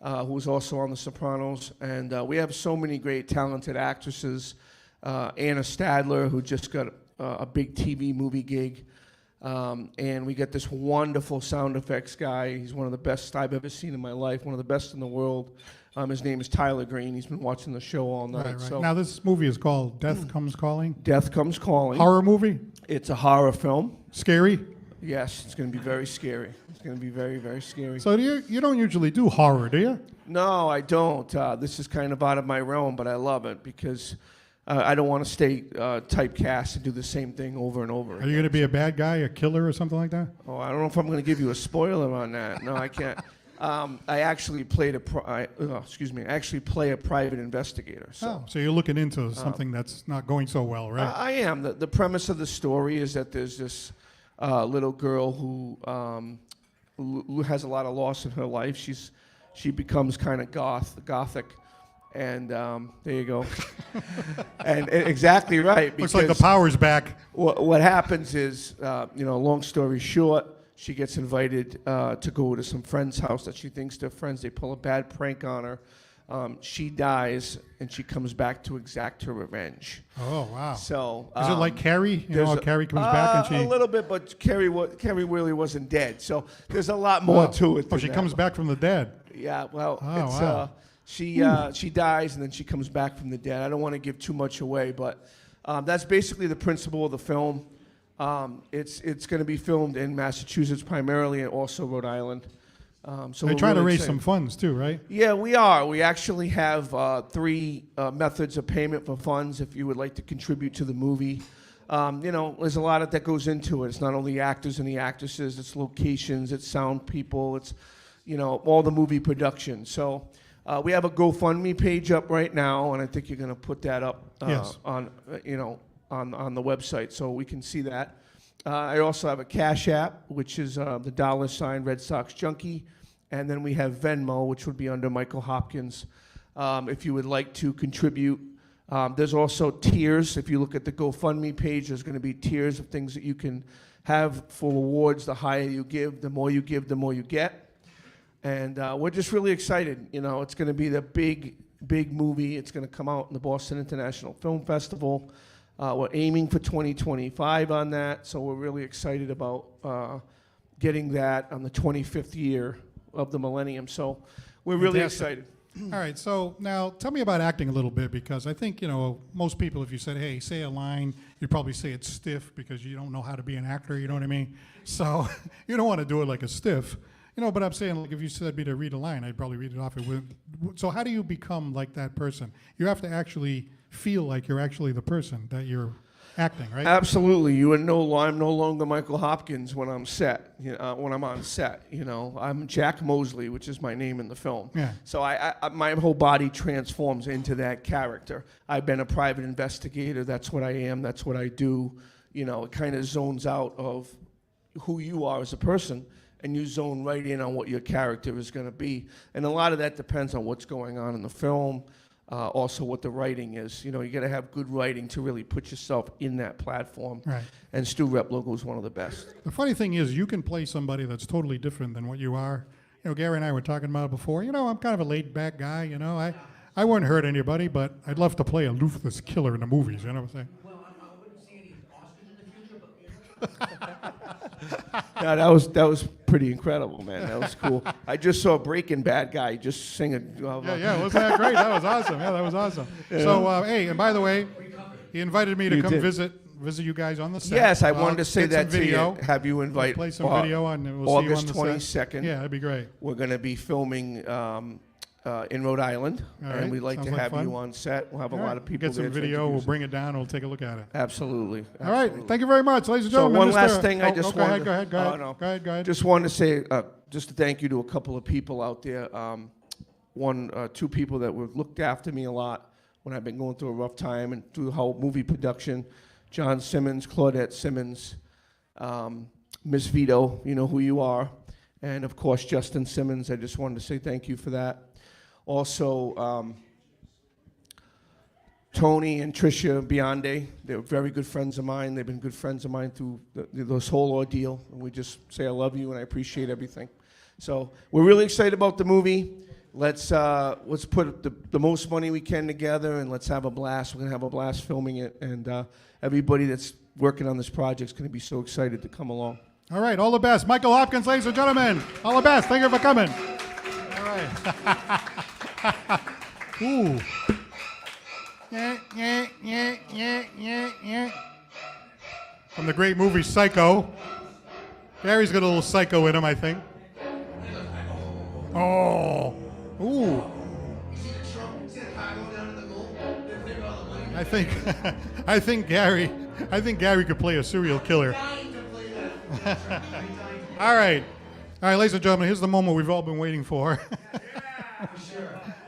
who was also on The Sopranos. And we have so many great talented actresses. Anna Stadler, who just got a big TV movie gig. And we get this wonderful sound effects guy. He's one of the best I've ever seen in my life, one of the best in the world, His name is Tyler Green. He's been watching the show all night. Right. So Now this movie is called Death Comes Calling. Death Comes Calling. Horror movie? It's a horror film. Scary? Yes, it's going to be very scary. It's going to be very, very scary. So you don't usually do horror, do you? No, I don't. This is kind of out of my realm, but I love it because I don't want to stay typecast and do the same thing over and over. Are you going to be a bad guy, a killer, or something like that? Oh, I don't know if I'm going to give you a spoiler on that. No, I can't. I actually played I actually play a private investigator. So. So you're looking into something that's not going so well, right? I am. The premise of the story is that there's this little girl who has a lot of loss in her life. She becomes kind of gothic, and there you go. and exactly right. Looks like the power's back. What happens is, long story short, she gets invited to go to some friend's house that she thinks they're friends. They pull a bad prank on her. She dies, and she comes back to exact her revenge. Oh, wow. So is it like Carrie? You know how Carrie comes back and she... A little bit, but Carrie really wasn't dead. So there's a lot more to it. Oh, she comes back from the dead. Yeah, well, wow. She dies, and then she comes back from the dead. I don't want to give too much away, but that's basically the principle of the film. It's going to be filmed in Massachusetts primarily, and also Rhode Island. So they're trying to raise some funds too, right? Yeah, we are. We actually have 3 methods of payment for funds if you would like to contribute to the movie. There's a lot that goes into it. It's not only actors and the actresses, it's locations, it's sound people, it's, all the movie production. So we have a GoFundMe page up right now, and I think you're going to put that up Yes. on the website so we can see that. I also have a Cash App, which is the $ Red Sox Junkie. And then we have Venmo, which would be under Michael Hopkins, if you would like to contribute. There's also tiers. If you look at the GoFundMe page, there's going to be tiers of things that you can have for rewards. The higher you give, the more you give, the more you get. And we're just really excited. It's going to be the big movie. It's going to come out in the Boston International Film Festival. We're aiming for 2025 on that, so we're really excited about getting that on the 25th year of the millennium. So we're really excited. All right, so now tell me about acting a little bit, because I think, most people, if you said, hey, say a line, you'd probably say it stiff because you don't know how to be an actor, you know what I mean? So you don't want to do it like a stiff. But I'm saying, like, if you said me to read a line, I'd probably read it off. So how do you become like that person? You have to actually feel like you're actually the person that you're acting, right? Absolutely. I'm no longer Michael Hopkins when I'm when I'm on set. I'm Jack Mosley, which is my name in the film. Yeah. So my whole body transforms into that character. I've been a private investigator. That's what I am. That's what I do. It kind of zones out of who you are as a person, and you zone right in on what your character is going to be. And a lot of that depends on what's going on in the film, also what the writing is. You got to have good writing to really put yourself in that platform. Right. And Stu Replogle is one of the best. The funny thing is, you can play somebody that's totally different than what you are. Gary and I were talking about it before. I'm kind of a laid-back guy, I wouldn't hurt anybody, but I'd love to play a ruthless killer in the movies, you know what I'm saying? Well, I wouldn't see any Oscars in the future, but... Yeah, that was pretty incredible, man. That was cool. I just saw Breaking Bad guy just sing it. Yeah, wasn't that great? That was awesome. Yeah, that was awesome. Yeah. So, hey, and by the way, he invited me to come visit you guys on the set. Yes, I wanted to say that to video. you. Have you invite? Play some video on August see you on the 22nd. Set. Yeah, that'd be great. We're going to be filming in Rhode Island, and we'd like to have you on set. We'll have a lot of people get some there video. We'll bring it down. We'll take a look at it. Absolutely. All right. Thank you very much, ladies and gentlemen. So one last thing, I just wanted. Go ahead. Just wanted to say, just to thank you to a couple of people out there. Two people that have looked after me a lot when I've been going through a rough time and through the whole movie production. John Simmons, Claudette Simmons, Miss Vito, you know who you are, and of course Justin Simmons. I just wanted to say thank you for that. Also, Tony and Tricia Bionde, they're very good friends of mine. They've been good friends of mine through this whole ordeal. And we just say I love you and I appreciate everything. So we're really excited about the movie. Let's put the most money we can together and let's have a blast. We're going to have a blast filming it. And everybody that's working on this project is going to be so excited to come along. All right, all the best. Michael Hopkins, ladies and gentlemen. All the best. Thank you for coming. All right. Ooh. Yeah. From the great movie Psycho. Gary's got a little psycho in him, I think. Oh. Ooh. I think Gary could play a serial killer. All right, ladies and gentlemen, here's the moment we've all been waiting for.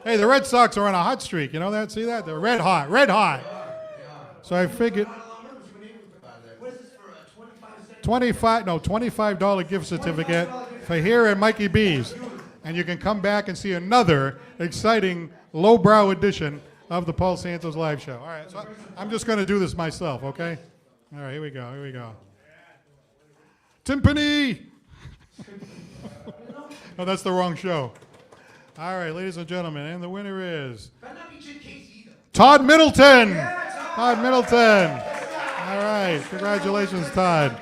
Hey, the Red Sox are on a hot streak. You know that? See that? They're red hot. So I figured $25 gift certificate for here at Mikey B's. And you can come back and see another exciting lowbrow edition of the Paul Santos Live Show. All right, so I'm just going to do this myself, okay? All right, here we go. Timpani! No, that's the wrong show. All right, ladies and gentlemen, and the winner is Todd Middleton. Todd Middleton. All right, congratulations, Todd.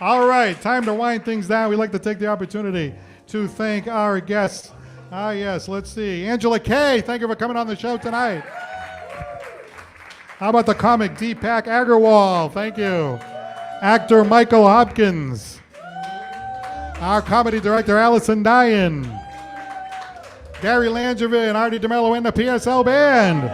All right, time to wind things down. We'd like to take the opportunity to thank our guests. Yes, let's see. Angela Kay, thank you for coming on the show tonight. How about the comic Deepak Agarwal? Thank you. Actor Michael Hopkins. Our comedy director Allison Dyan. Gary Langevin and Artie DeMello and the PSL Band.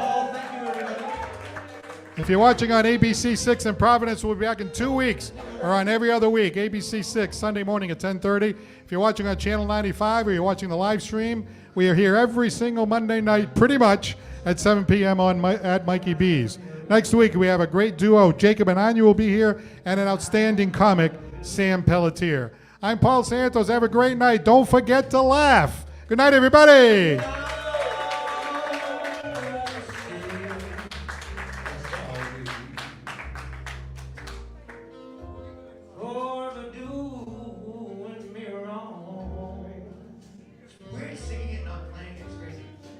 If you're watching on ABC 6 in Providence, we'll be back in 2 weeks, or on every other week, ABC 6, Sunday morning at 10:30. If you're watching on Channel 95 or you're watching the live stream, we are here every single Monday night, pretty much, at 7 p.m. at Mikey B's. Next week, we have a great duo. Jacob and Anya will be here, and an outstanding comic, Sam Pelletier. I'm Paul Santos. Have a great night. Don't forget to laugh. Good night, everybody.